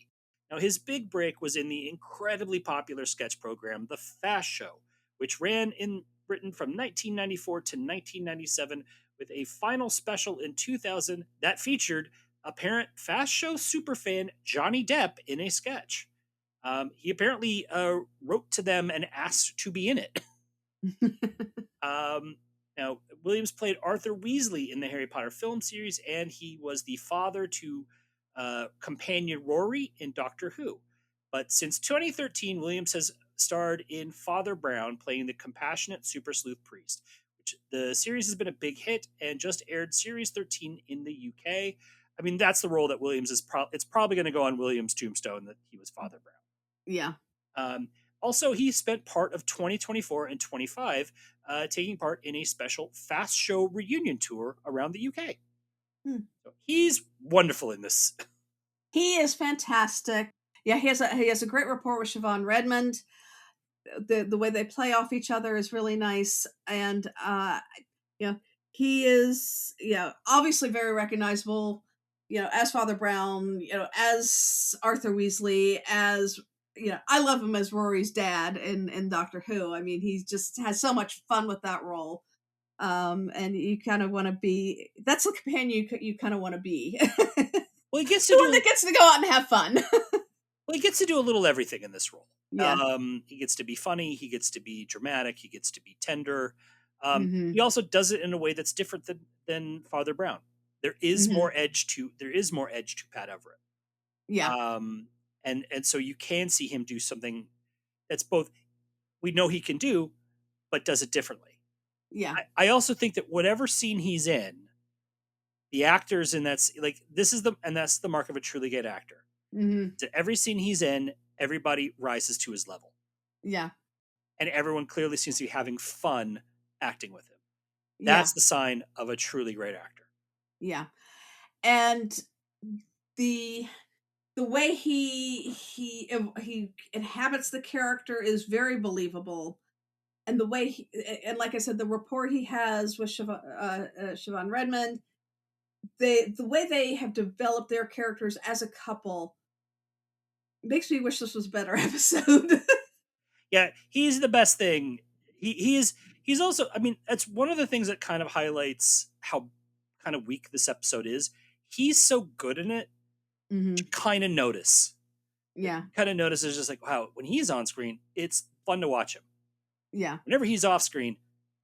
Now, his big break was in the incredibly popular sketch program, The Fast Show, which ran in Britain from 1994 to 1997, with a final special in 2000 that featured apparent Fast Show superfan Johnny Depp in a sketch. He apparently wrote to them and asked to be in it. Now, Williams played Arthur Weasley in the Harry Potter film series, and he was the father to companion Rory in Doctor Who. But since 2013, Williams has starred in Father Brown, playing the compassionate super sleuth priest. Which the series has been a big hit and just aired series 13 in the UK. I mean, that's the role that Williams is. It's probably going to go on Williams' tombstone that he was Father Brown. Yeah. Also, he spent part of 2024 and 25 taking part in a special Fast Show reunion tour around the UK. So he's wonderful in this. He is fantastic. Yeah, he has a great rapport with Siobhan Redmond. The way they play off each other is really nice, and he is obviously very recognizable. As Father Brown, as Arthur Weasley, as I love him as Rory's dad in Doctor Who. I mean, he just has so much fun with that role. And you kind of want to be, that's the companion you kind of want to be. Well, he gets the one that gets to go out and have fun. Well, he gets to do a little everything in this role. Yeah. He gets to be funny. He gets to be dramatic. He gets to be tender. He also does it in a way that's different than Father Brown. There is more edge to Pat Everett. Yeah. And so you can see him do something that's both we know he can do, but does it differently. Yeah. I also think that whatever scene he's in, the actors in that's that's the mark of a truly good actor. So every scene he's in, everybody rises to his level. Yeah. And everyone clearly seems to be having fun acting with him. That's the sign of a truly great actor. Yeah. And the the way he inhabits the character is very believable, and the way and like I said, the rapport he has with Siobhan Redmond, the way they have developed their characters as a couple makes me wish this was a better episode. Yeah, he's the best thing. He's also, I mean, that's one of the things that kind of highlights how kind of weak this episode is. He's so good in it, Mm-hmm. you kind of notice. Yeah. Kind of notice it's just like, wow, when he's on screen, it's fun to watch him. Yeah. Whenever he's off screen,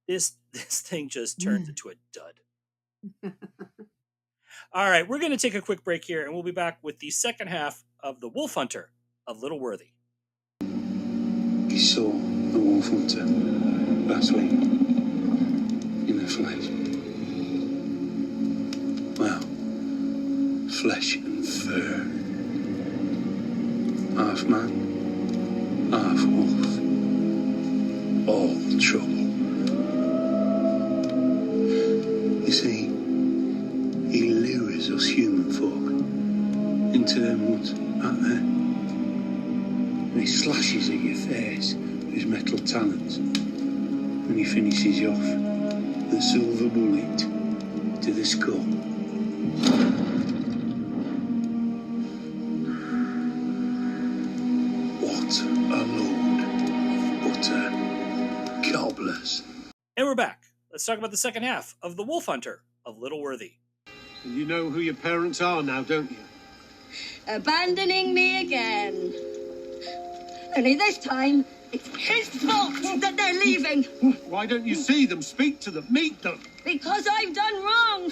this thing just turns into a dud. All right, we're going to take a quick break here, and we'll be back with the second half of The Wolf Hunter of Little Worthy. He saw the wolf hunter last week in the flesh. Well, flesh and fur. Half man, half wolf. All trouble. You see, he lures us human folk into them woods out there. And he slashes at your face with his metal talons. And he finishes you off with a silver bullet to the skull. What a load of butter. God bless. And we're back. Let's talk about the second half of The Wolf Hunter of Little Worthy. And you know who your parents are now, don't you? Abandoning me again. Only this time, it's his fault that they're leaving. Why don't you see them, speak to them, meet them? Because I've done wrong.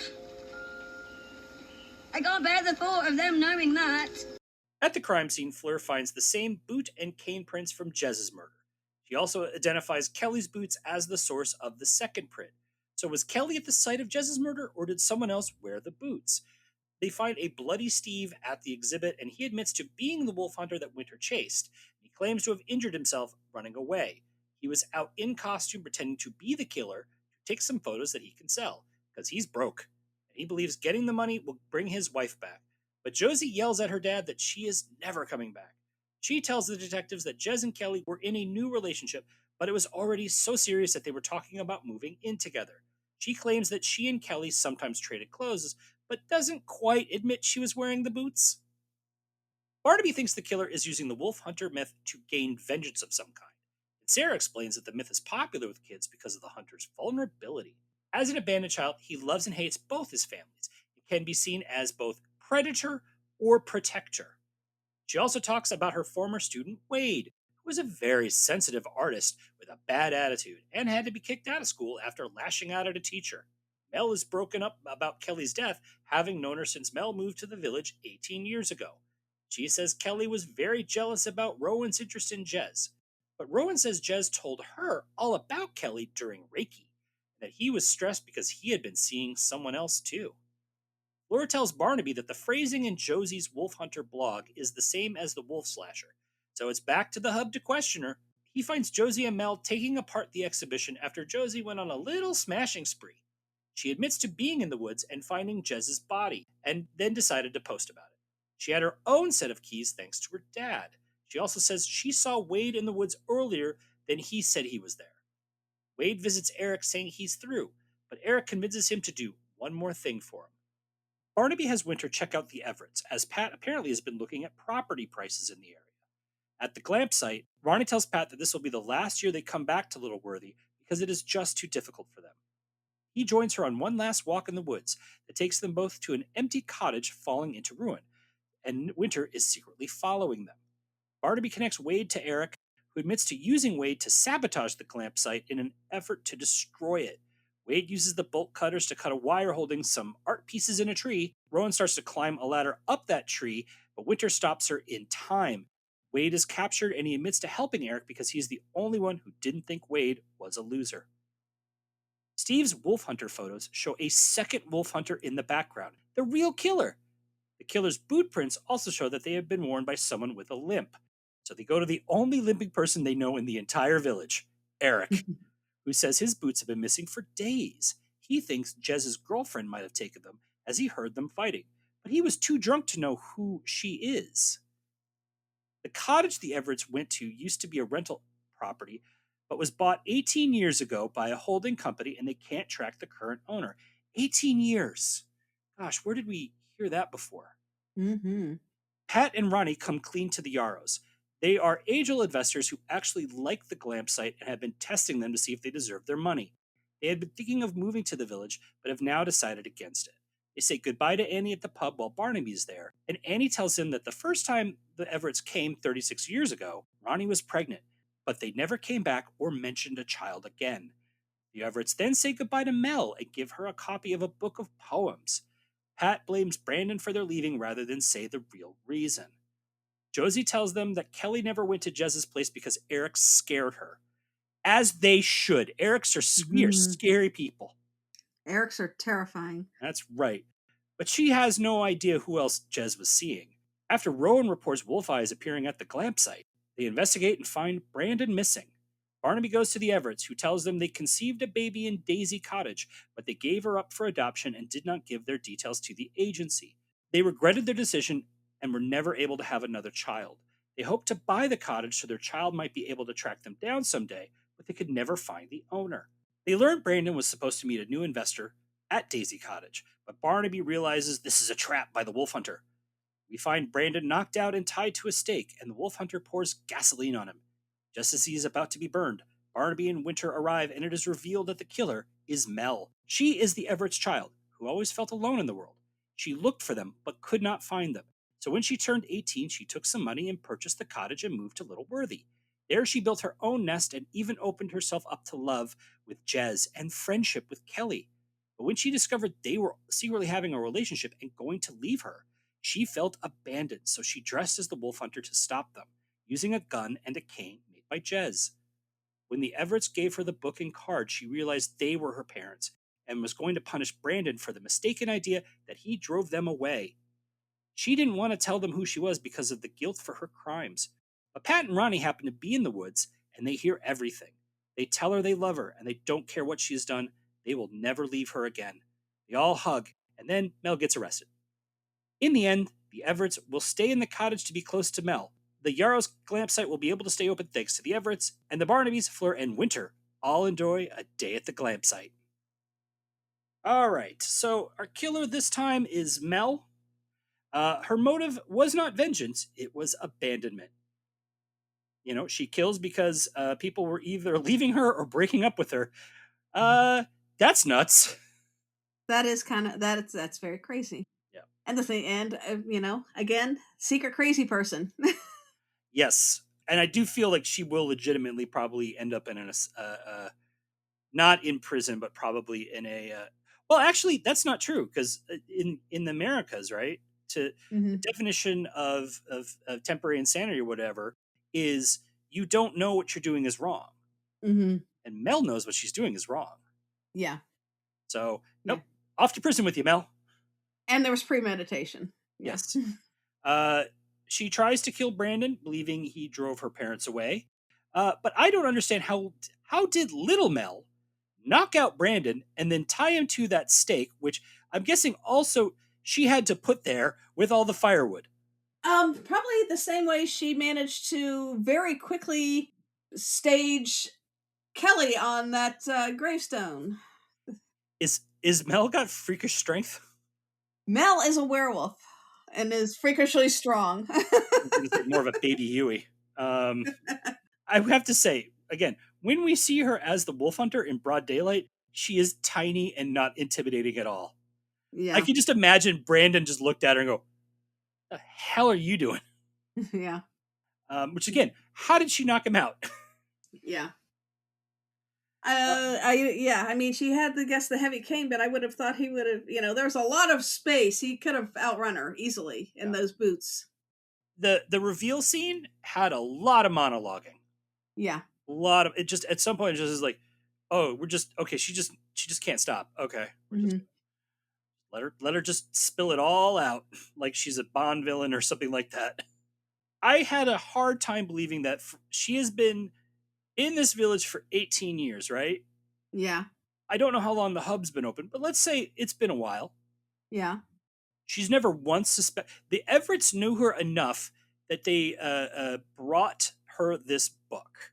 I can't bear the thought of them knowing that. At the crime scene, Fleur finds the same boot and cane prints from Jez's murder. She also identifies Kelly's boots as the source of the second print. So was Kelly at the site of Jez's murder, or did someone else wear the boots? They find a bloody Steve at the exhibit, and he admits to being the wolf hunter that Winter chased. He claims to have injured himself running away. He was out in costume pretending to be the killer to take some photos that he can sell, because he's broke, and he believes getting the money will bring his wife back. But Josie yells at her dad that she is never coming back. She tells the detectives that Jez and Kelly were in a new relationship, but it was already so serious that they were talking about moving in together. She claims that she and Kelly sometimes traded clothes, but doesn't quite admit she was wearing the boots. Barnaby thinks the killer is using the wolf hunter myth to gain vengeance of some kind. And Sarah explains that the myth is popular with kids because of the hunter's vulnerability. As an abandoned child, he loves and hates both his families. He can be seen as both predator or protector. She also talks about her former student, Wade, who was a very sensitive artist with a bad attitude and had to be kicked out of school after lashing out at a teacher. Mel is broken up about Kelly's death, having known her since Mel moved to the village 18 years ago. She says Kelly was very jealous about Rowan's interest in Jez. But Rowan says Jez told her all about Kelly during Reiki, and that he was stressed because he had been seeing someone else too. Laura tells Barnaby that the phrasing in Josie's Wolf Hunter blog is the same as the Wolf Slasher. So it's back to the hub to question her. He finds Josie and Mel taking apart the exhibition after Josie went on a little smashing spree. She admits to being in the woods and finding Jez's body, and then decided to post about it. She had her own set of keys thanks to her dad. She also says she saw Wade in the woods earlier than he said he was there. Wade visits Eric saying he's through, but Eric convinces him to do one more thing for him. Barnaby has Winter check out the Everetts, as Pat apparently has been looking at property prices in the area. At the Glamp site, Ronnie tells Pat that this will be the last year they come back to Little Worthy because it is just too difficult for them. He joins her on one last walk in the woods that takes them both to an empty cottage falling into ruin, and Winter is secretly following them. Barnaby connects Wade to Eric, who admits to using Wade to sabotage the Glamp site in an effort to destroy it. Wade uses the bolt cutters to cut a wire holding some art pieces in a tree. Rowan starts to climb a ladder up that tree, but Winter stops her in time. Wade is captured and he admits to helping Eric because he's the only one who didn't think Wade was a loser. Steve's wolf hunter photos show a second wolf hunter in the background, the real killer. The killer's boot prints also show that they have been worn by someone with a limp. So they go to the only limping person they know in the entire village, Eric, who says his boots have been missing for days. He thinks Jez's girlfriend might have taken them as he heard them fighting, but he was too drunk to know who she is. The cottage the Everetts went to used to be a rental property, but was bought 18 years ago by a holding company, and they can't track the current owner. 18 years. Gosh, where did we hear that before? Mm-hmm. Pat and Ronnie come clean to the Yarrows. They are age-old investors who actually like the glamp site and have been testing them to see if they deserve their money. They had been thinking of moving to the village, but have now decided against it. They say goodbye to Annie at the pub while Barnaby is there, and Annie tells him that the first time the Everetts came 36 years ago, Ronnie was pregnant, but they never came back or mentioned a child again. The Everetts then say goodbye to Mel and give her a copy of a book of poems. Pat blames Brandon for their leaving rather than say the real reason. Josie tells them that Kelly never went to Jez's place because Eric scared her. As they should. Eric's we are scary people. Eric's are terrifying. That's right. But she has no idea who else Jez was seeing. After Rowan reports Wolf Eyes appearing at the glamp site, they investigate and find Brandon missing. Barnaby goes to the Everetts, who tells them they conceived a baby in Daisy Cottage, but they gave her up for adoption and did not give their details to the agency. They regretted their decision and were never able to have another child. They hoped to buy the cottage so their child might be able to track them down someday, but they could never find the owner. They learned Brandon was supposed to meet a new investor at Daisy Cottage, but Barnaby realizes this is a trap by the wolf hunter. We find Brandon knocked out and tied to a stake, and the wolf hunter pours gasoline on him. Just as he is about to be burned, Barnaby and Winter arrive, and it is revealed that the killer is Mel. She is the Everett's child, who always felt alone in the world. She looked for them, but could not find them. So when she turned 18, she took some money and purchased the cottage and moved to Little Worthy. There she built her own nest and even opened herself up to love with Jez and friendship with Kelly. But when she discovered they were secretly having a relationship and going to leave her, she felt abandoned, so she dressed as the wolf hunter to stop them, using a gun and a cane made by Jez. When the Everetts gave her the book and card, she realized they were her parents and was going to punish Brandon for the mistaken idea that he drove them away. She didn't want to tell them who she was because of the guilt for her crimes. But Pat and Ronnie happen to be in the woods, and they hear everything. They tell her they love her, and they don't care what she has done. They will never leave her again. They all hug, and then Mel gets arrested. In the end, the Everetts will stay in the cottage to be close to Mel. The Yarrow's glamp site will be able to stay open thanks to the Everetts, and the Barnabys, Fleur, and Winter all enjoy a day at the glamp site. All right, so our killer this time is Mel. Her motive was not vengeance, it was abandonment. You know, she kills because people were either leaving her or breaking up with her. That's nuts. That is that's very crazy. Yeah. And the thing, and again, secret crazy person. Yes, and I do feel like she will legitimately probably end up in not in prison, but probably in a. Well, actually, that's not true because in the Americas, right? The definition of temporary insanity or whatever is you don't know what you're doing is wrong, and Mel knows what she's doing is wrong. Yeah. So nope, off to prison with you, Mel. And there was premeditation. Yeah. Yes. She tries to kill Brandon, believing he drove her parents away. But I don't understand how did little Mel knock out Brandon and then tie him to that stake, which I'm guessing also she had to put there with all the firewood. Probably the same way she managed to very quickly stage Kelly on that gravestone. Is Mel got freakish strength? Mel is a werewolf and is freakishly strong. More of a baby Huey. I have to say, again, when we see her as the wolf hunter in broad daylight, she is tiny and not intimidating at all. Yeah. I can just imagine Brandon just looked at her and go, "The hell are you doing?" Yeah. Which again, how did she knock him out? Yeah. I mean, she had the heavy cane, but I would have thought he would have, there's a lot of space. He could have outrun her easily in those boots. The reveal scene had a lot of monologuing. Yeah. A lot of it. Just at some point, it just is like, oh, we're just okay. She just can't stop. Okay, we're just let her just spill it all out like she's a Bond villain or something like that. I had a hard time believing that she has been in this village for 18 years, right? Yeah. I don't know how long the hub's been open, but let's say it's been a while. Yeah. She's never once the Everetts knew her enough that they brought her this book,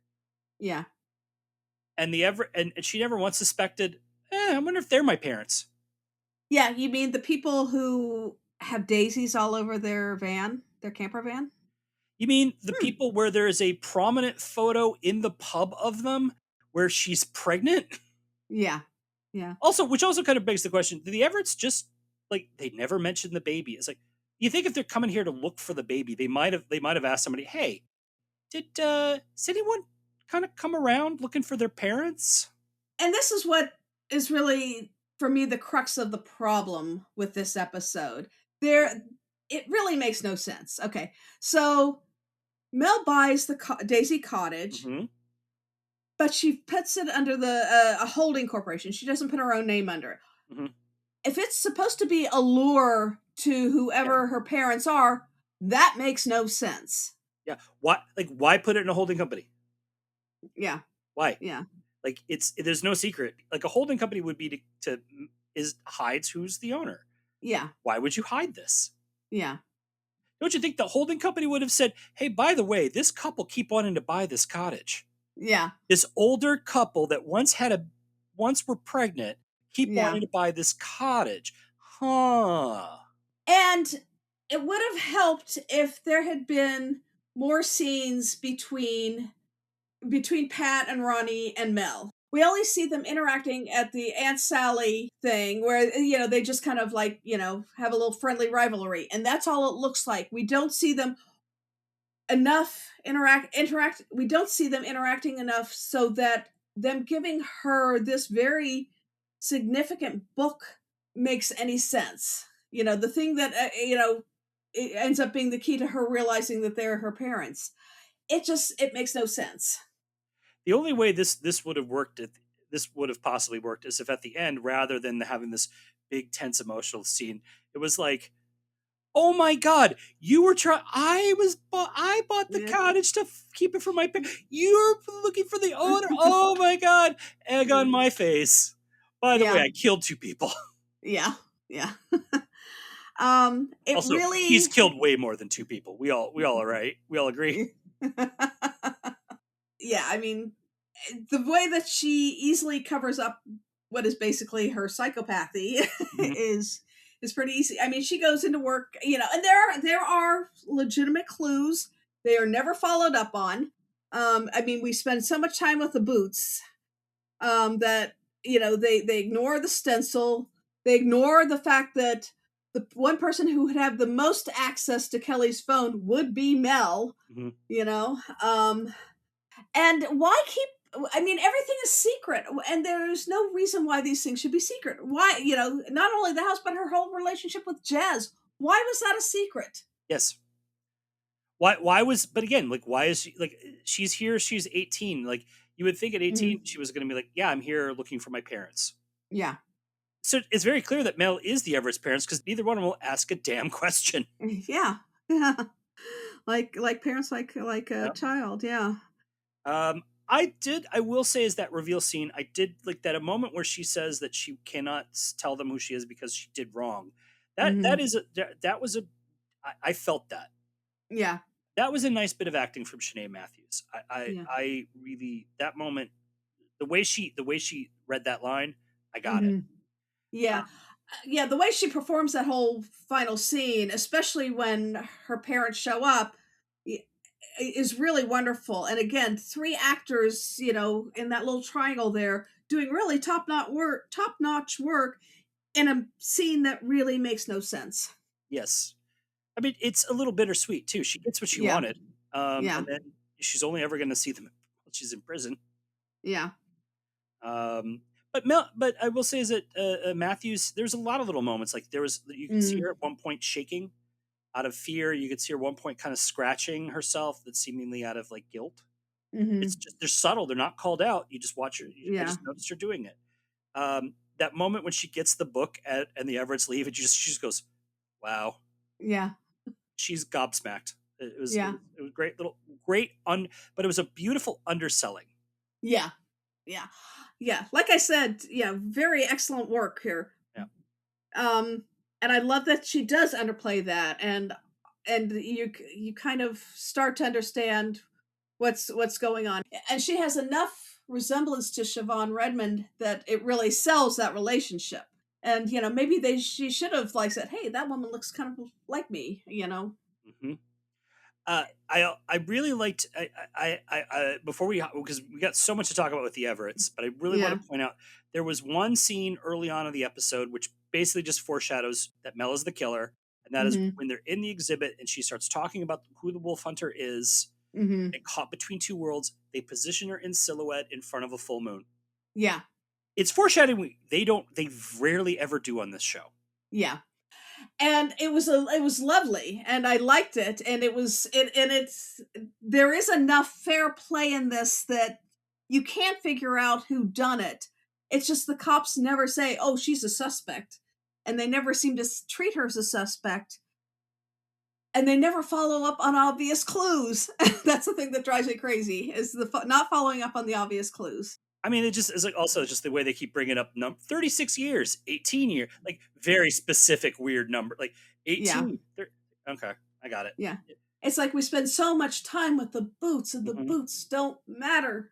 Yeah. and and she never once suspected. I wonder if they're my parents. Yeah, you mean the people who have daisies all over their van, their camper van? You mean the people where there is a prominent photo in the pub of them where she's pregnant? Yeah. Yeah. Also, which also kind of begs the question: do the Everetts just like they never mentioned the baby? It's like you think if they're coming here to look for the baby, they might have asked somebody, "Hey, does anyone kind of come around looking for their parents?" And this is what is really, for me, the crux of the problem with this episode. It really makes no sense. Okay, so Mel buys the Daisy Cottage, Mm-hmm. but she puts it under a holding corporation. She doesn't put her own name under it. Mm-hmm. If it's supposed to be a lure to whoever her parents are, that makes no sense. Yeah. Why put it in a holding company? Yeah. Why? Yeah. Like there's no secret. Like a holding company would be to hides who's the owner. Yeah. Why would you hide this? Yeah. Don't you think the holding company would have said, "Hey, by the way, this couple keep wanting to buy this cottage. Yeah. This older couple that once were pregnant keep wanting to buy this cottage." Huh. And it would have helped if there had been more scenes between Pat and Ronnie and Mel. We only see them interacting at the Aunt Sally thing where, they just kind of like, have a little friendly rivalry. And that's all it looks like. We don't see them enough we don't see them interacting enough so that them giving her this very significant book makes any sense. The thing that, it ends up being the key to her realizing that they're her parents. It makes no sense. The only way this would have worked, this would have possibly worked, is if at the end, rather than having this big tense emotional scene, it was like, "Oh my God, you were trying. I bought the cottage to keep it for my parents. You're looking for the owner. Oh my God, egg on my face. By the way, I killed 2 people." Yeah. Yeah. It Also, really, he's killed way more than 2 people. We all are right. We all agree. Yeah, I mean, the way that she easily covers up what is basically her psychopathy is pretty easy. I mean, she goes into work, and there are legitimate clues. They are never followed up on. I mean, we spend so much time with the Boots that they ignore the stencil. They ignore the fact that the one person who would have the most access to Kelly's phone would be Mel. And why keep? I mean, everything is secret, and there's no reason why these things should be secret. Why, not only the house, but her whole relationship with Jez. Why was that a secret? Yes. Why was? But again, like, why is she like? She's here. She's 18. Like, you would think at 18 she was going to be like, "Yeah, I'm here looking for my parents." Yeah. So it's very clear that Mel is the Everett's parents because neither one of them will ask a damn question. Yeah. Yeah. Like parents, like a child. Yeah. I will say is that reveal scene, I did like that a moment where she says that she cannot tell them who she is because she did wrong. I felt that. Yeah. That was a nice bit of acting from Shanae Matthews. I really, that moment, the way she read that line, I got it. Yeah. Yeah, the way she performs that whole final scene, especially when her parents show up, is really wonderful. And again, 3 actors, in that little triangle there, doing really top-notch work in a scene that really makes no sense. Yes. I mean, it's a little bittersweet too. She gets what she wanted. And then she's only ever going to see them while she's in prison. Yeah. But I will say is that Matthews, there's a lot of little moments. Like you can see her at one point shaking out of fear. You could see her at one point kind of scratching herself. That's seemingly out of like guilt. It's just, they're subtle. They're not called out. You just watch her. I just noticed her doing it. That moment when she gets the book and the Everetts leave, and she just goes, "Wow." Yeah. She's gobsmacked. It was great but it was a beautiful underselling. Yeah. Yeah. Yeah. Like I said, very excellent work here. Yeah. And I love that she does underplay that, and you kind of start to understand what's going on. And she has enough resemblance to Siobhan Redmond that it really sells that relationship. And maybe she should have like said, "Hey, that woman looks kind of like me," Mm-hmm. I really liked before because we got so much to talk about with the Everetts, but I really want to point out there was one scene early on in the episode which basically just foreshadows that Mel is the killer, and that is when they're in the exhibit and she starts talking about who the wolf hunter is. And caught between two worlds, they position her in silhouette in front of a full moon. Yeah, it's foreshadowing they rarely ever do on this show. Yeah. And it was lovely, and I liked it, and there is enough fair play in this that you can't figure out who done it. It's just the cops never say, "Oh, she's a suspect," and they never seem to treat her as a suspect, and they never follow up on obvious clues. That's the thing that drives me crazy, is the not following up on the obvious clues. I mean, it just is like also just the way they keep bringing up 36 years, 18 years, like very specific weird number, like 18. Yeah. Okay, I got it. Yeah. It's like we spend so much time with the boots, and the boots don't matter.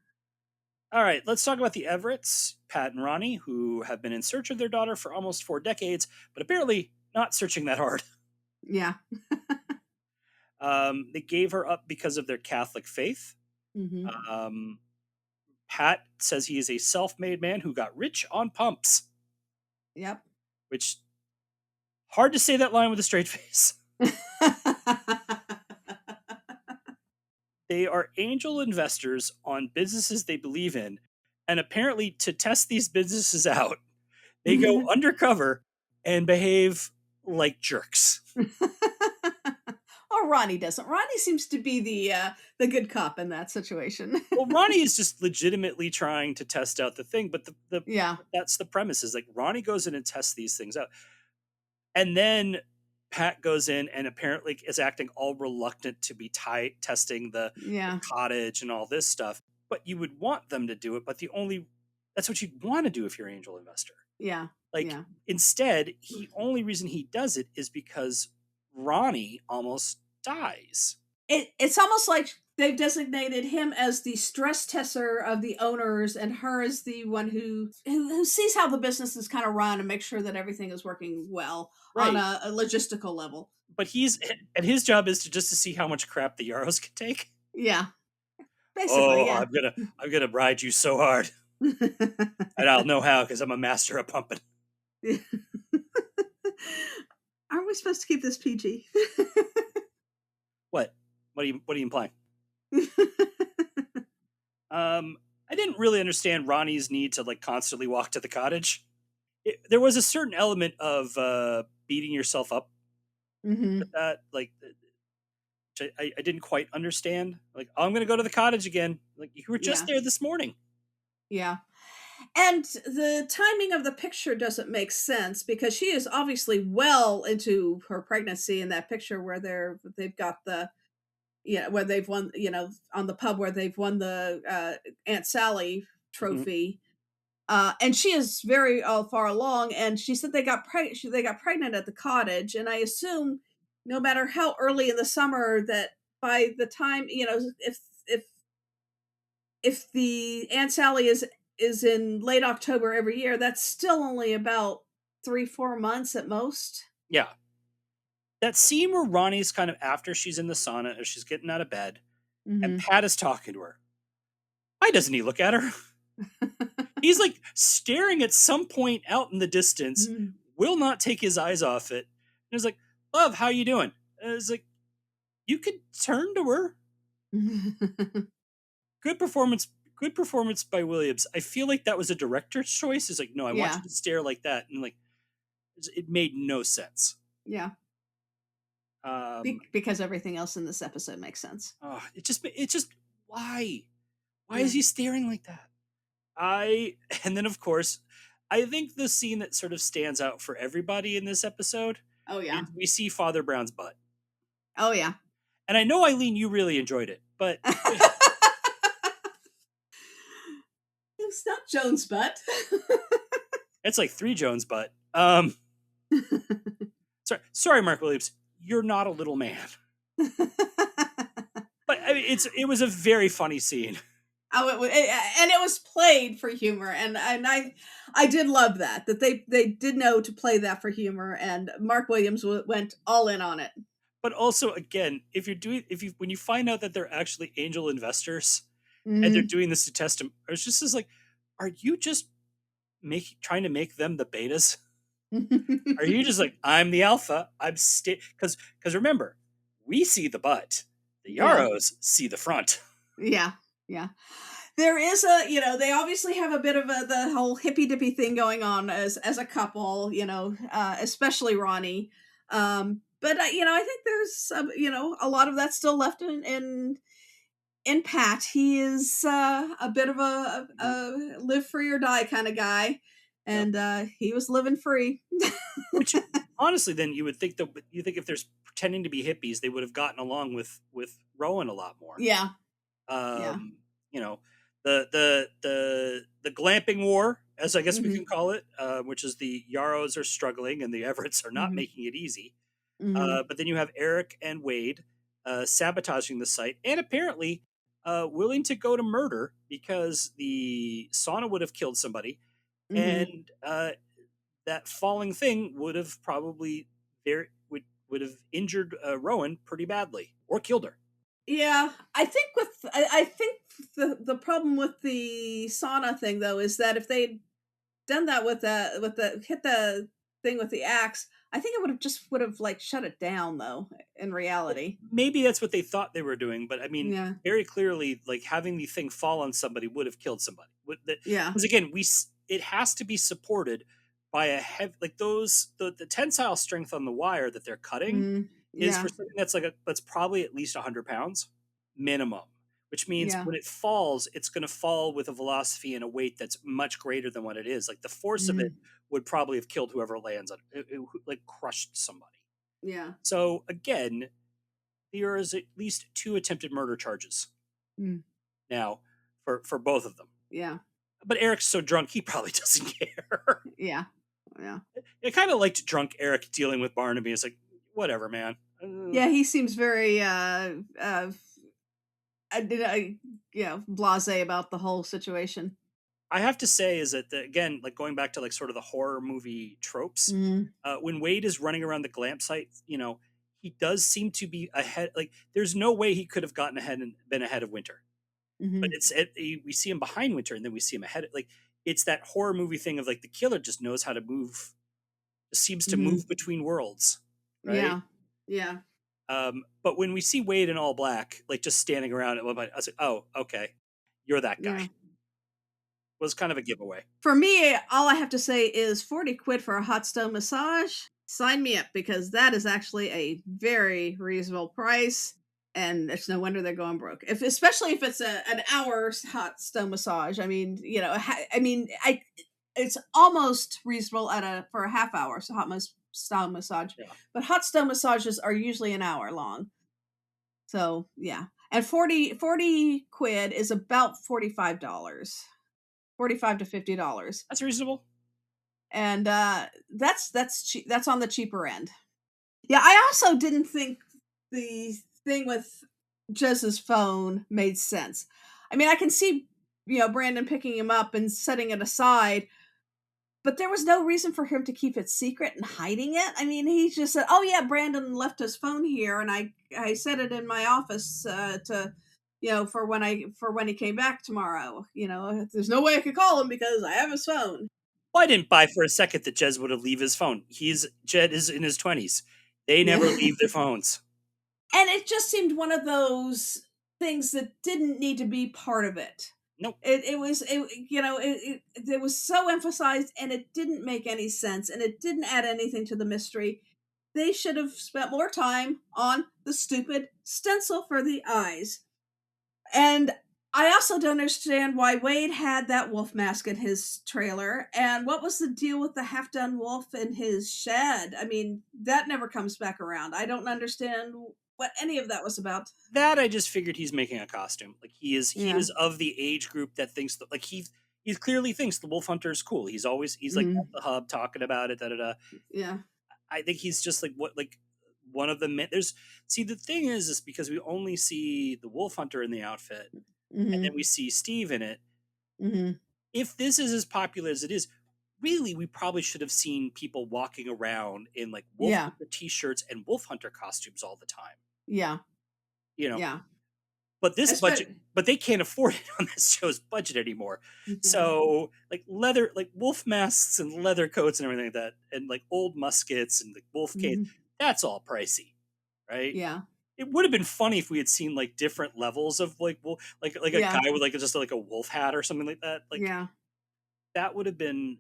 All right, let's talk about the Everetts, Pat and Ronnie, who have been in search of their daughter for almost 4 decades, but apparently not searching that hard. Yeah. They gave her up because of their Catholic faith. Pat says he is a self-made man who got rich on pumps. Yep. Which, hard to say that line with a straight face. They are angel investors on businesses they believe in, and apparently to test these businesses out, they go undercover and behave like jerks. Or Ronnie doesn't. Ronnie seems to be the good cop in that situation. Well, Ronnie is just legitimately trying to test out the thing, but that's the premise, is like Ronnie goes in and tests these things out. And then Pat goes in and apparently is acting all reluctant to be testing the cottage and all this stuff. But you would want them to do it, but that's what you'd want to do if you're an angel investor. Yeah. Instead, only reason he does it is because Ronnie almost dies. It's almost like they've designated him as the stress tester of the owners, and her as the one who sees how the business is kind of run and makes sure that everything is working well on a logistical level. But his job is to see how much crap the Yarrows can take. Yeah. Basically, I'm gonna ride you so hard. And I'll know how, because I'm a master of pumping. Aren't we supposed to keep this PG? What? What are you implying? I didn't really understand Ronnie's need to constantly walk to the cottage. There was a certain element of beating yourself up with that, I didn't quite understand. I'm going to go to the cottage again. You were just there this morning. Yeah. And the timing of the picture doesn't make sense, because she is obviously well into her pregnancy in that picture where they've got where they've won, on the pub where they've won the Aunt Sally trophy. And she is very far along, and she said they got pregnant at the cottage, and I assume no matter how early in the summer, that by the time, if the Aunt Sally is in late October every year, that's still only about 3-4 months at most. Yeah. That scene where Ronnie's kind of after she's in the sauna or she's getting out of bed, and Pat is talking to her. Why doesn't he look at her? He's staring at some point out in the distance, will not take his eyes off it. And he's like, "Love, how you doing?" And it's like, you could turn to her. Good performance by Williams. I feel like that was a director's choice. It's no, I want you to stare like that. And it made no sense. Yeah. Because everything else in this episode makes sense. It just why is he staring like that? And then of course, I think the scene that sort of stands out for everybody in this episode. Oh yeah. We see Father Brown's butt. Oh yeah. And I know, Eileen, you really enjoyed it, but it's not Joan's butt. It's 3 Joan's butt. Sorry, Mark Williams, you're not a little man. But I mean, it was a very funny scene. Oh, and it was played for humor, and I did love that they did know to play that for humor, and Mark Williams went all in on it. But also, again, when you find out that they're actually angel investors and they're Mhm. doing this to test them, it's just as like, are you just trying to make them the betas? Are you just like, I'm the alpha? Because remember, we see the butt, the Yeah. Yarrows see the front. Yeah, yeah. There is they obviously have a bit of the whole hippy dippy thing going on as a couple, especially Ronnie. But I think there's a lot of that still left in Pat. He is a bit of a live free or die kind of guy, and he was living free. Which honestly, then you think if there's pretending to be hippies, they would have gotten along with Rowan a lot more. Yeah. You know, the glamping war, as I guess we can call it, which is the Yarrows are struggling and the Everetts are not making it easy. But then you have Eric and Wade sabotaging the site and apparently willing to go to murder because the sauna would have killed somebody, and that falling thing would have probably would have injured Rowan pretty badly or killed her. Yeah, I think the problem with the sauna thing though is that if they'd done that with the hit the thing with the axe, I think it would have like shut it down though in reality. Maybe that's what they thought they were doing, but I mean, Yeah. very clearly, like having the thing fall on somebody would have killed somebody. Yeah. Because again, it has to be supported by a like the tensile strength on the wire that they're cutting is for something that's probably at least 100 pounds minimum, which means when it falls, it's going to fall with a velocity and a weight that's much greater than what it is. Like the force of it would probably have killed whoever lands on it, like crushed somebody. Yeah. So again, there is at least 2 attempted murder charges now for both of them. Yeah. But Eric's so drunk, he probably doesn't care. Yeah. Yeah. I kind of liked drunk Eric dealing with Barnaby. It's like, whatever, man. Yeah, he seems very blasé about the whole situation. I have to say is that again, like going back to like sort of the horror movie tropes, when Wade is running around the glamp site, he does seem to be ahead. Like there's no way he could have gotten ahead and been ahead of Winter. But we see him behind Winter, and then we see him ahead. Like it's that horror movie thing of like the killer just knows how to move, just seems to move between worlds, right? Yeah, yeah. But when we see Wade in all black, like just standing around at one point, I was like, "Oh, okay, you're that guy." Yeah. Was kind of a giveaway. For me, all I have to say is 40 quid for a hot stone massage. Sign me up, because that is actually a very reasonable price. And it's no wonder they're going broke. Especially if it's an hour's hot stone massage. I mean, it's almost reasonable for a half hour. So hot stone massage, but hot stone massages are usually an hour long. So yeah, and 40 quid is about $45, $45 to $50. That's reasonable, and that's on the cheaper end. Yeah, I also didn't think the thing with Jez's phone made sense. I mean, I can see, Brandon picking him up and setting it aside, but there was no reason for him to keep it secret and hiding it. I mean, he just said, "Oh yeah, Brandon left his phone here, and I set it in my office to, for when he came back tomorrow. There's no way I could call him because I have his phone." Well, I didn't buy for a second that Jez would have leave his phone. Jed is in his 20s. They never leave their phones. And it just seemed one of those things that didn't need to be part of it. Nope. It was so emphasized, and it didn't make any sense, and it didn't add anything to the mystery. They should have spent more time on the stupid stencil for the eyes. And I also don't understand why Wade had that wolf mask in his trailer, and what was the deal with the half-done wolf in his shed? I mean, that never comes back around. I don't understand what any of that was about. That I just figured he's making a costume. Like he is of the age group that thinks that, like he clearly thinks the wolf hunter is cool. He's like at the hub talking about it. Da da da. Yeah. I think he's just like one of the men. The thing is because we only see the wolf hunter in the outfit, and then we see Steve in it. If this is as popular as it is, really, we probably should have seen people walking around in like wolf hunter t-shirts and wolf hunter costumes all the time. Yeah. But this budget, but they can't afford it on this show's budget anymore. So like leather, like wolf masks and leather coats and everything like that, and like old muskets and like wolf canes, that's all pricey, right? Yeah. It would have been funny if we had seen like different levels of like a guy with like just like a wolf hat or something like that. Like that would have been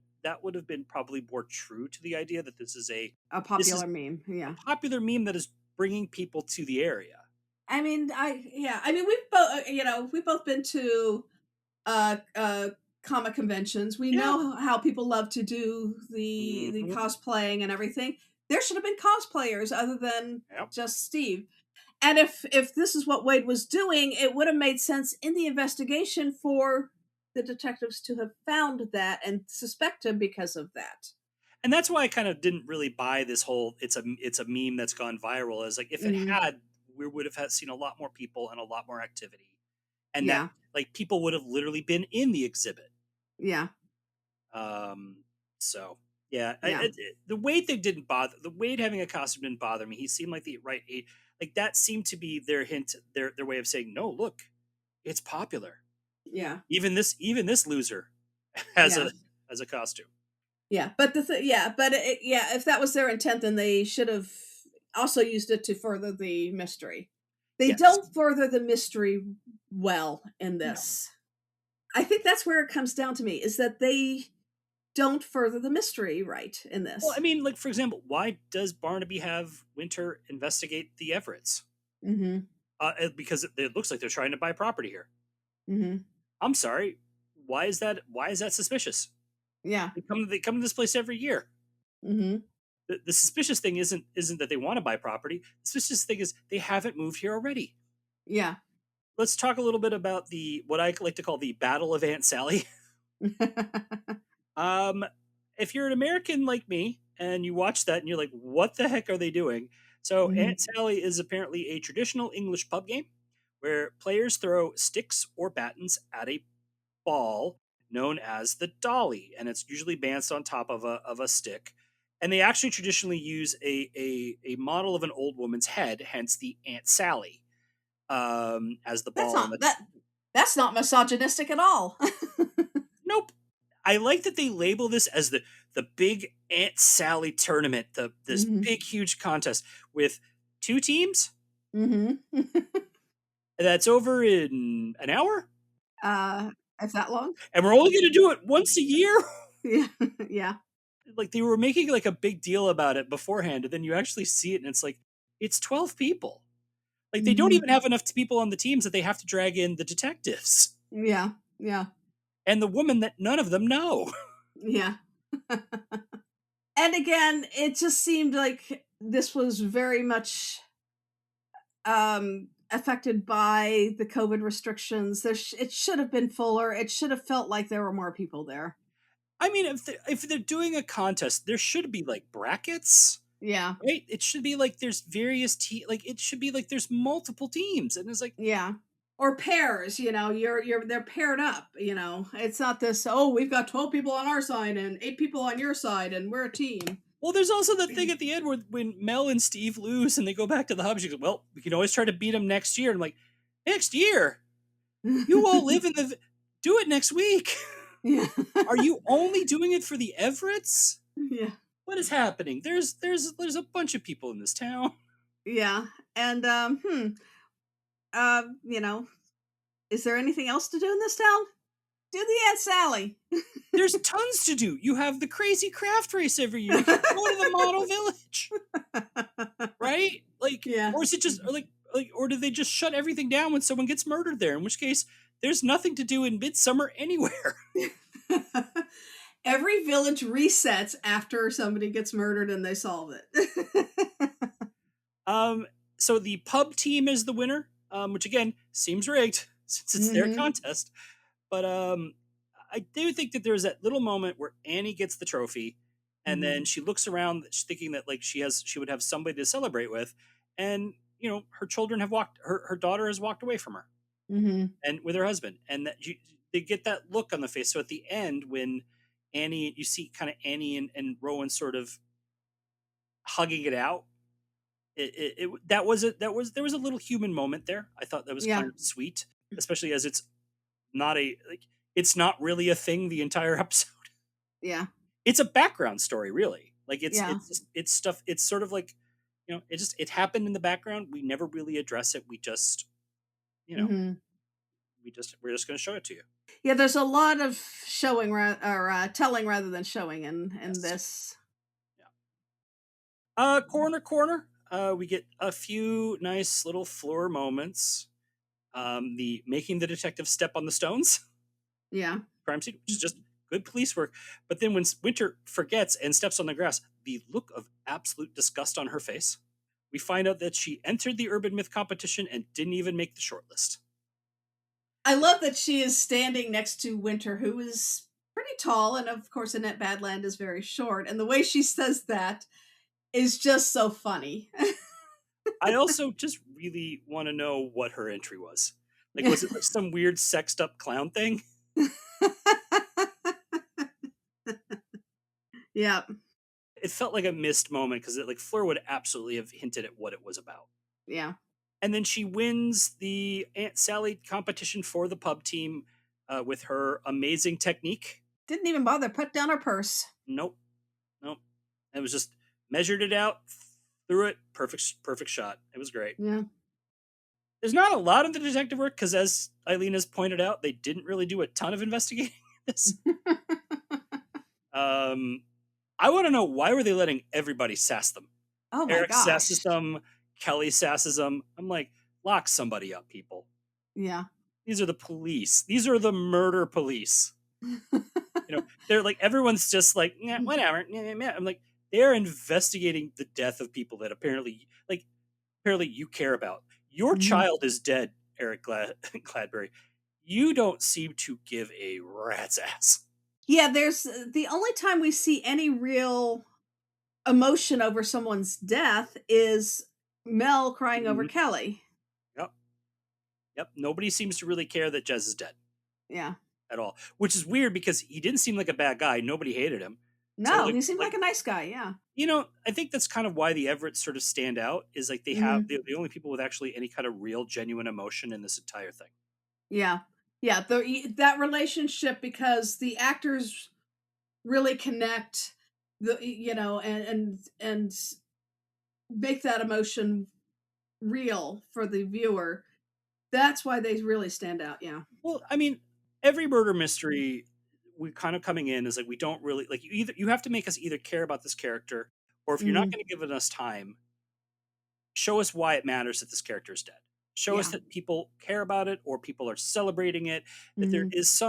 probably more true to the idea that this is a popular meme. Yeah, a popular meme that is bringing people to the area. I mean, we've both been to comic conventions. We know how people love to do the cosplaying and everything. There should have been cosplayers other than just Steve. And if this is what Wade was doing, it would have made sense in the investigation for the detectives to have found that and suspect him because of that. And that's why I kind of didn't really buy this whole it's a meme that's gone viral. As like if it had, we would have seen a lot more people and a lot more activity, and that like people would have literally been in the exhibit. Yeah. So yeah, the Wade thing didn't bother. The Wade having a costume didn't bother me. He seemed like the right age. Like that seemed to be their hint, their way of saying, no, look, it's popular. Yeah. Even this loser has a costume. Yeah, but if that was their intent, then they should have also used it to further the mystery. They don't further the mystery well in this. No. I think that's where it comes down to me, is that they don't further the mystery right in this. Well, I mean, like, for example, why does Barnaby have Winter investigate the Everetts? Because it looks like they're trying to buy property here. I'm sorry. Why is that suspicious? Yeah. They come to this place every year. The suspicious thing isn't that they want to buy property. The suspicious thing is they haven't moved here already. Yeah. Let's talk a little bit about what I like to call the Battle of Aunt Sally. If you're an American like me and you watch that and you're like, what the heck are they doing? So Aunt Sally is apparently a traditional English pub game where players throw sticks or battens at a ball known as the dolly, and it's usually bounced on top of a stick. And they actually traditionally use a model of an old woman's head, hence the Aunt Sally, as the ball. That's not misogynistic at all. Nope. I like that they label this as the big Aunt Sally tournament, this big huge contest with 2 teams. That's over in an hour. Is that long? And we're only going to do it once a year. Yeah. Like they were making like a big deal about it beforehand, and then you actually see it, and it's like it's 12 people. Like they don't even have enough people on the teams that they have to drag in the detectives. Yeah. And the woman that none of them know. Yeah. And again, it just seemed like this was very much affected by the COVID restrictions. It should have been fuller. It should have felt like there were more people there. I mean, if they're doing a contest, there should be like brackets. Yeah. Right? It should be like there's various like it should be like there's multiple teams, and it's like or pairs, they're paired up, It's not this, we've got 12 people on our side and 8 people on your side and we're a team. Well, there's also that thing at the end where when Mel and Steve lose and they go back to the hub, she goes, well, we can always try to beat them next year. And I'm like, next year? You all live in do it next week. Yeah. Are you only doing it for the Everetts? Yeah. What is happening? There's a bunch of people in this town. Yeah. And, is there anything else to do in this town? Do the Aunt Sally. There's tons to do. You have the crazy craft race every year. You can go to the model village. Right? Like, or is it just or do they just shut everything down when someone gets murdered there? In which case, there's nothing to do in Midsomer anywhere. Every village resets after somebody gets murdered and they solve it. So the pub team is the winner, which again seems rigged since it's their contest. But I do think that there's that little moment where Annie gets the trophy, And then she looks around thinking that like she would have somebody to celebrate with, and her children have her daughter has walked away from her and with her husband, and that they get that look on the face. So at the end, when you see kind of Annie and Rowan sort of hugging it out, there was a little human moment there. I thought that was kind of sweet, especially as it's not really a thing the entire episode. Yeah. It's a background story, really. Like it's stuff. It's sort of like, it happened in the background. We never really address it. We just, we're just going to show it to you. Yeah, there's a lot of showing or telling rather than showing in this. Yeah. Corner. We get a few nice little floor moments. The making the detective step on the stones. Yeah. Crime scene, which is just good police work. But then when Winter forgets and steps on the grass, the look of absolute disgust on her face. We find out that she entered the urban myth competition and didn't even make the shortlist. I love that she is standing next to Winter, who is pretty tall, and of course Annette Badland is very short. And the way she says that is just so funny. I also just really want to know what her entry was. Like, was it like some weird sexed up clown thing? Yeah. It felt like a missed moment because Fleur would absolutely have hinted at what it was about. Yeah. And then she wins the Aunt Sally competition for the pub team with her amazing technique. Didn't even bother to put down her purse. Nope. It was just measured it out, threw it, perfect shot. It was great. Yeah. There's not a lot of the detective work because, as Eileen has pointed out, they didn't really do a ton of investigating this. I want to know, why were they letting everybody sass them? Oh my Eric gosh. sasses them, Kelly sasses them. I'm like, lock somebody up, people. Yeah. These are the police. These are the murder police. They're like, everyone's just like, whatever. I'm like, they're investigating the death of people that apparently you care about. Your child is dead, Eric Gladbury. You don't seem to give a rat's ass. Yeah, there's the only time we see any real emotion over someone's death is Mel crying over Kelly. Yep. Nobody seems to really care that Jez is dead. Yeah. At all. Which is weird because he didn't seem like a bad guy. Nobody hated him. No, he seemed like a nice guy, yeah. I think that's kind of why the Everetts sort of stand out, is like they have the only people with actually any kind of real, genuine emotion in this entire thing. Yeah. Yeah, that relationship, because the actors really connect and make that emotion real for the viewer. That's why they really stand out, yeah. Well, I mean, every murder mystery, we kind of coming in is like, we don't really like, you have to make us either care about this character, or if you're not going to give us time, show us why it matters that this character is dead. Show us that people care about it, or people are celebrating it, that there is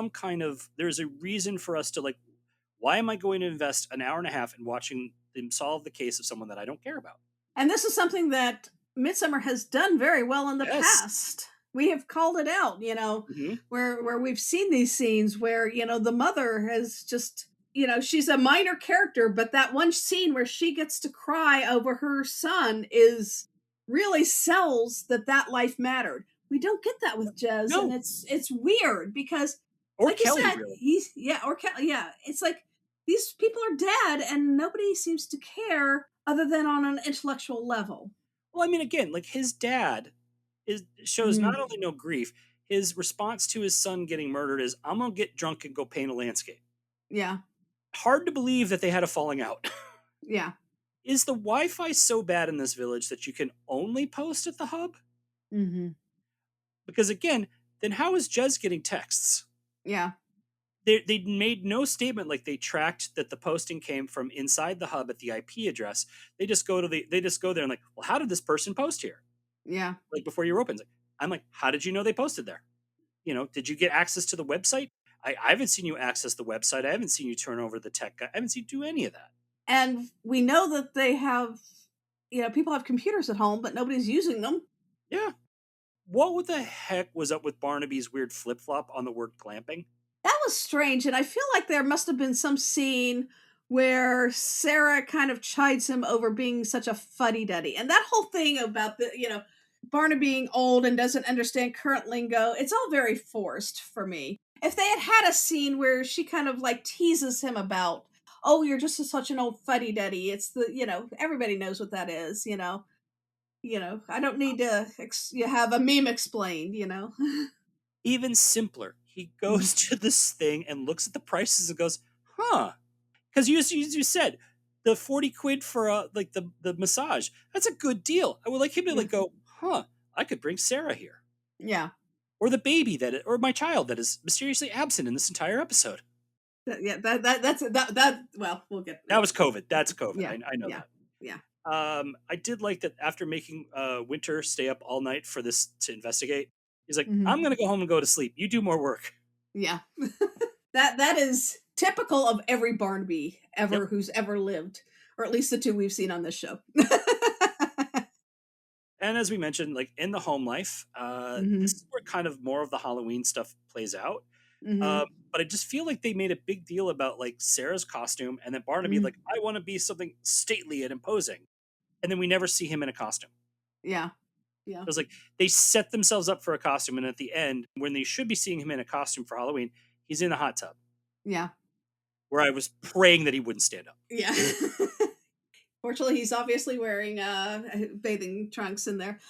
there's a reason for us to like, why am I going to invest an hour and a half in watching them solve the case of someone that I don't care about? And this is something that Midsomer has done very well in the past. We have called it out, where we've seen these scenes where, the mother has just, she's a minor character, but that one scene where she gets to cry over her son really sells that life mattered. We don't get that with Jez, and it's weird because, or like Kelly, you said, really. It's like these people are dead, and nobody seems to care other than on an intellectual level. Well, I mean, again, like his dad shows not only no grief, his response to his son getting murdered is, I'm gonna get drunk and go paint a landscape. Yeah. Hard to believe that they had a falling out. Yeah. Is the Wi-Fi so bad in this village that you can only post at the hub? Because again, then how is Jez getting texts? Yeah. They made no statement like they tracked that the posting came from inside the hub at the IP address. They just go there and like, well, how did this person post here? Yeah. Like before your opens. I'm like, how did you know they posted there? Did you get access to the website? I haven't seen you access the website. I haven't seen you turn over the tech guy. I haven't seen you do any of that. And we know that they have, people have computers at home, but nobody's using them. Yeah. What the heck was up with Barnaby's weird flip-flop on the word clamping? That was strange, and I feel like there must have been some scene where Sarah kind of chides him over being such a fuddy-duddy. And that whole thing about Barnaby being old and doesn't understand current lingo, it's all very forced for me. If they had had a scene where she kind of like teases him about, oh, you're just such an old fuddy-duddy, it's everybody knows what that is, I don't need to have a meme explained, Even simpler, he goes to this thing and looks at the prices and goes, huh. Because you said, the 40 quid for the massage, that's a good deal. I would like him to go, huh, I could bring Sarah here. Yeah. Or the baby or my child that is mysteriously absent in this entire episode. Well, we'll get that was COVID. That's COVID. Yeah. I know that. Yeah. I did like that after making Winter stay up all night for this to investigate. He's like, Mhm. I'm gonna go home and go to sleep. You do more work. Yeah. that is typical of every Barnaby ever who's ever lived, or at least the two we've seen on this show. And as we mentioned, like in the home life, this is where kind of more of the Halloween stuff plays out. But I just feel like they made a big deal about like Sarah's costume, and then Barnaby like, I want to be something stately and imposing, and then we never see him in a costume. Yeah. It was like they set themselves up for a costume, and at the end, when they should be seeing him in a costume for Halloween, he's in a hot tub. Yeah. Where I was praying that he wouldn't stand up. Yeah. Fortunately, he's obviously wearing bathing trunks in there.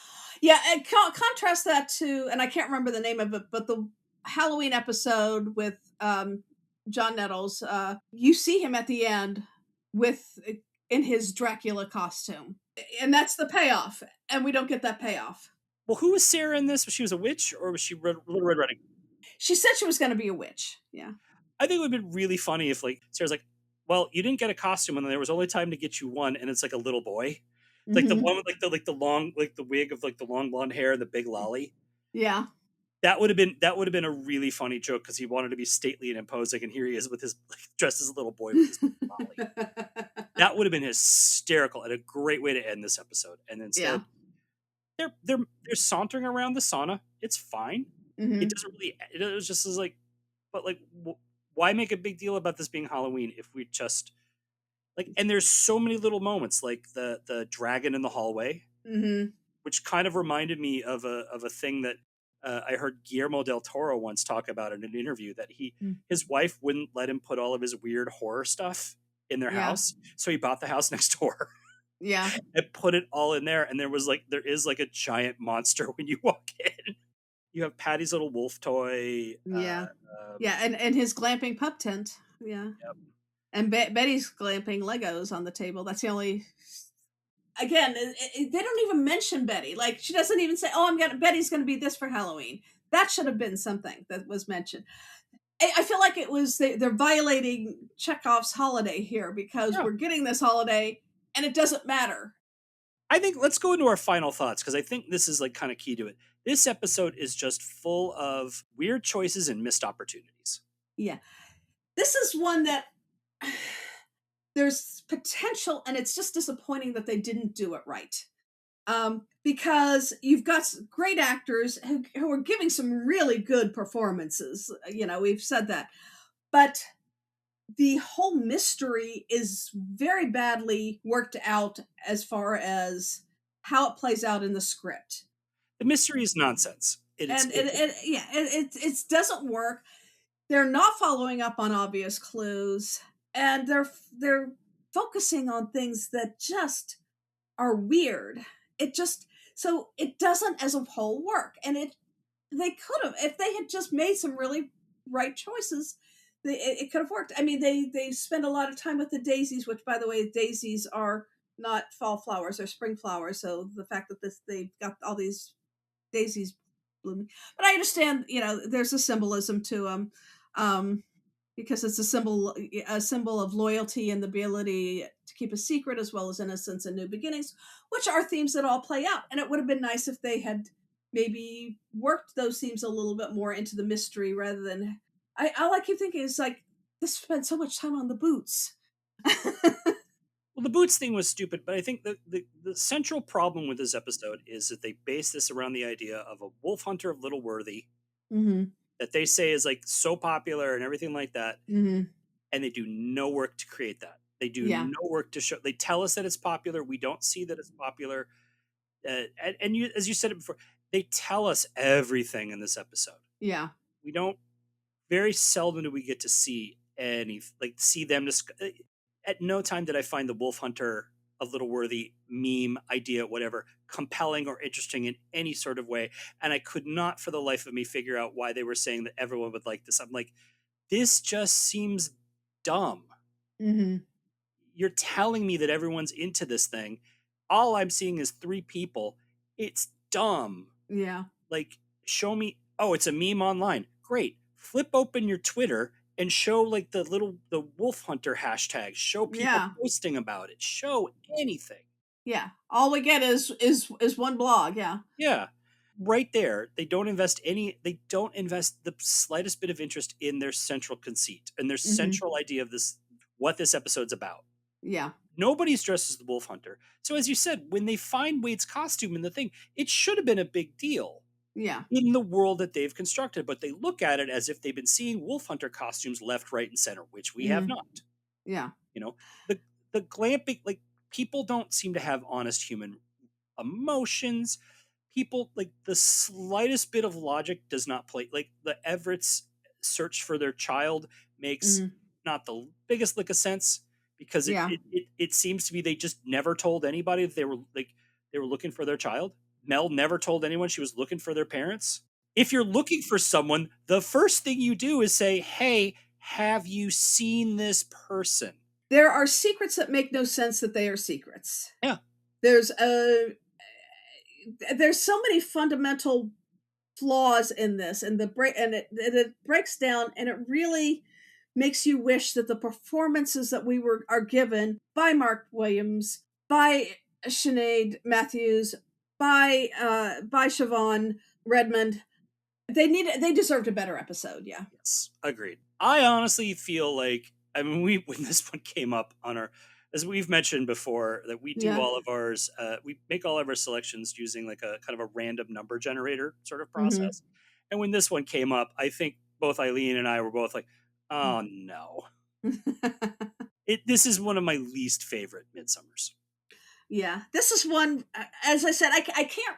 Yeah, and contrast that to, and I can't remember the name of it, but the Halloween episode with John Nettles. You see him at the end in his Dracula costume, and that's the payoff. And we don't get that payoff. Well, who was Sarah in this? Was she a witch, or was she Little Red Riding? She said she was going to be a witch. Yeah. I think it would have been really funny if like Sarah's like, well, you didn't get a costume, and there was only time to get you one, and it's like a little boy, like the one with like the long, like the wig of like the long blonde hair and the big lolly. Yeah, that would have been a really funny joke because he wanted to be stately and imposing, and here he is with his dressed as a little boy with his lolly. That would have been hysterical and a great way to end this episode. And instead, they're sauntering around the sauna. It's fine. It doesn't really. It was just like, but like. Why make a big deal about this being Halloween if we just like? And there's so many little moments, like the dragon in the hallway, which kind of reminded me of a thing that I heard Guillermo del Toro once talk about in an interview, that his wife wouldn't let him put all of his weird horror stuff in their house, so he bought the house next door. Yeah, and put it all in there, and there is like a giant monster when you walk in. You have Patty's little wolf toy. Yeah. And his glamping pup tent. Yeah. Yep. And Betty's glamping Legos on the table. That's the only. Again, they don't even mention Betty. Like, she doesn't even say, "Oh, Betty's going to be this for Halloween." That should have been something that was mentioned. I feel like it was they're violating Chekhov's holiday here, because we're getting this holiday and it doesn't matter. I think let's go into our final thoughts, because I think this is like kind of key to it. This episode is just full of weird choices and missed opportunities. Yeah. This is one that there's potential, and it's just disappointing that they didn't do it right. Because you've got great actors who are giving some really good performances. We've said that. But the whole mystery is very badly worked out as far as how it plays out in the script. The mystery is nonsense. It doesn't work. They're not following up on obvious clues, and they're focusing on things that just are weird. It doesn't as a whole work. And they could have, if they had just made some really right choices, it could have worked. I mean, they spend a lot of time with the daisies, which, by the way, daisies are not fall flowers, they're spring flowers. So the fact that they've got all these daisies blooming, but I understand, there's a symbolism to them, because it's a symbol of loyalty and the ability to keep a secret, as well as innocence and new beginnings, which are themes that all play out. And it would have been nice if they had maybe worked those themes a little bit more into the mystery, rather than all I keep thinking is like, this spent so much time on the boots. Well, the boots thing was stupid, but I think the central problem with this episode is that they base this around the idea of a wolf hunter of Little Worthy, that they say is like so popular and everything like that, and they do no work to create that. They do Yeah. no work to show. They tell us that it's popular. We don't see that it's popular. And you, as you said it before, they tell us everything in this episode. Yeah. We don't. Very seldom do we get to see see them. At no time did I find the Wolf Hunter of Little Worthy meme idea, whatever, compelling or interesting in any sort of way. And I could not, for the life of me, figure out why they were saying that everyone would like this. I'm like, this just seems dumb. Mm-hmm. You're telling me that everyone's into this thing. All I'm seeing is 3 people. It's dumb. Yeah. Like, show me, oh, it's a meme online. Great. Flip open your Twitter and show like the Wolf Hunter hashtag. Show people posting about it. Show anything. Yeah. All we get is one blog. Yeah. Yeah. Right there. They don't invest the slightest bit of interest in their central conceit and their central idea of this, what this episode's about. Yeah. Nobody's dressed as the Wolf Hunter. So as you said, when they find Wade's costume in the thing, it should have been a big deal. Yeah. In the world that they've constructed, but they look at it as if they've been seeing Wolf Hunter costumes left, right, and center, which we have not. Yeah. You know, the glamping, like, people don't seem to have honest human emotions. People, like, the slightest bit of logic does not play. Like, the Everett's search for their child makes not the biggest lick of sense, because it seems to be they just never told anybody that they were looking for their child. Mel never told anyone she was looking for their parents. If you're looking for someone, the first thing you do is say, hey, have you seen this person? There are secrets that make no sense that they are secrets. Yeah. There's so many fundamental flaws in this, and it breaks down, and it really makes you wish that the performances that are given by Mark Williams, by Sinead Matthews, by Siobhan Redmond, they deserved a better episode. Yeah. Yes, agreed. I honestly feel like, I mean, when this one came up on our, as we've mentioned before, that we do all of ours, we make all of our selections using like a kind of a random number generator sort of process. And when this one came up, I think both Eileen and I were both like, oh no. This is one of my least favorite Midsomers. Yeah, this is one, as I said, I can't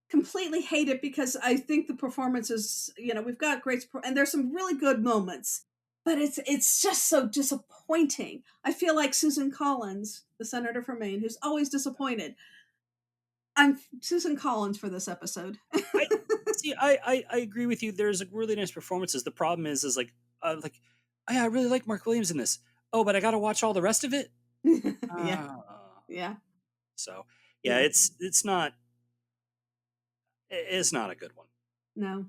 completely hate it because I think the performances, we've got great, and there's some really good moments, but it's just so disappointing. I feel like Susan Collins, the senator from Maine, who's always disappointed. I'm Susan Collins for this episode. I agree with you. There's really nice performances. The problem is like, oh, yeah, I really like Mark Williams in this. Oh, but I got to watch all the rest of it. Yeah. So yeah, it's not a good one. No.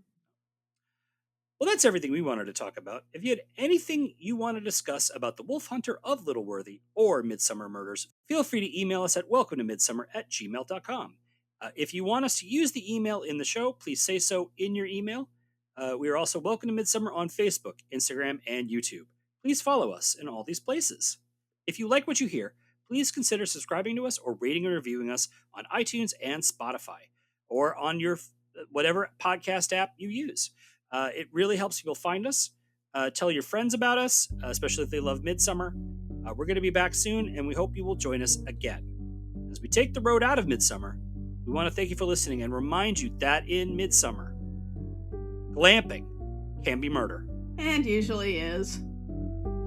Well, that's everything we wanted to talk about. If you had anything you want to discuss about the Wolf Hunter of Little Worthy or Midsomer Murders, feel free to email us at welcometomidsomer@gmail.com. If you want us to use the email in the show, please say so in your email. We are also Welcome to Midsomer on Facebook, Instagram, and YouTube. Please follow us in all these places. If you like what you hear, please consider subscribing to us or rating and reviewing us on iTunes and Spotify, or on your whatever podcast app you use. It really helps people find us. Tell your friends about us, especially if they love Midsomer. We're going to be back soon, and we hope you will join us again. As we take the road out of Midsomer, we want to thank you for listening and remind you that in Midsomer, glamping can be murder. And usually is.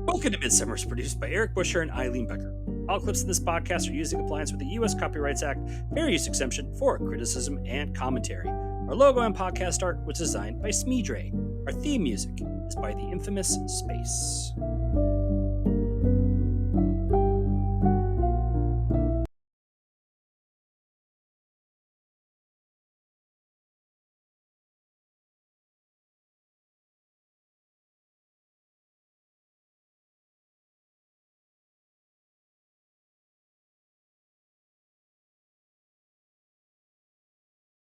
Welcome to Midsomer is produced by Eric Buscher and Eileen Becker. All clips in this podcast are used in compliance with the U.S. Copyrights Act Fair Use Exemption for criticism and commentary. Our logo and podcast art was designed by Smeedrai. Our theme music is by the infamous Space.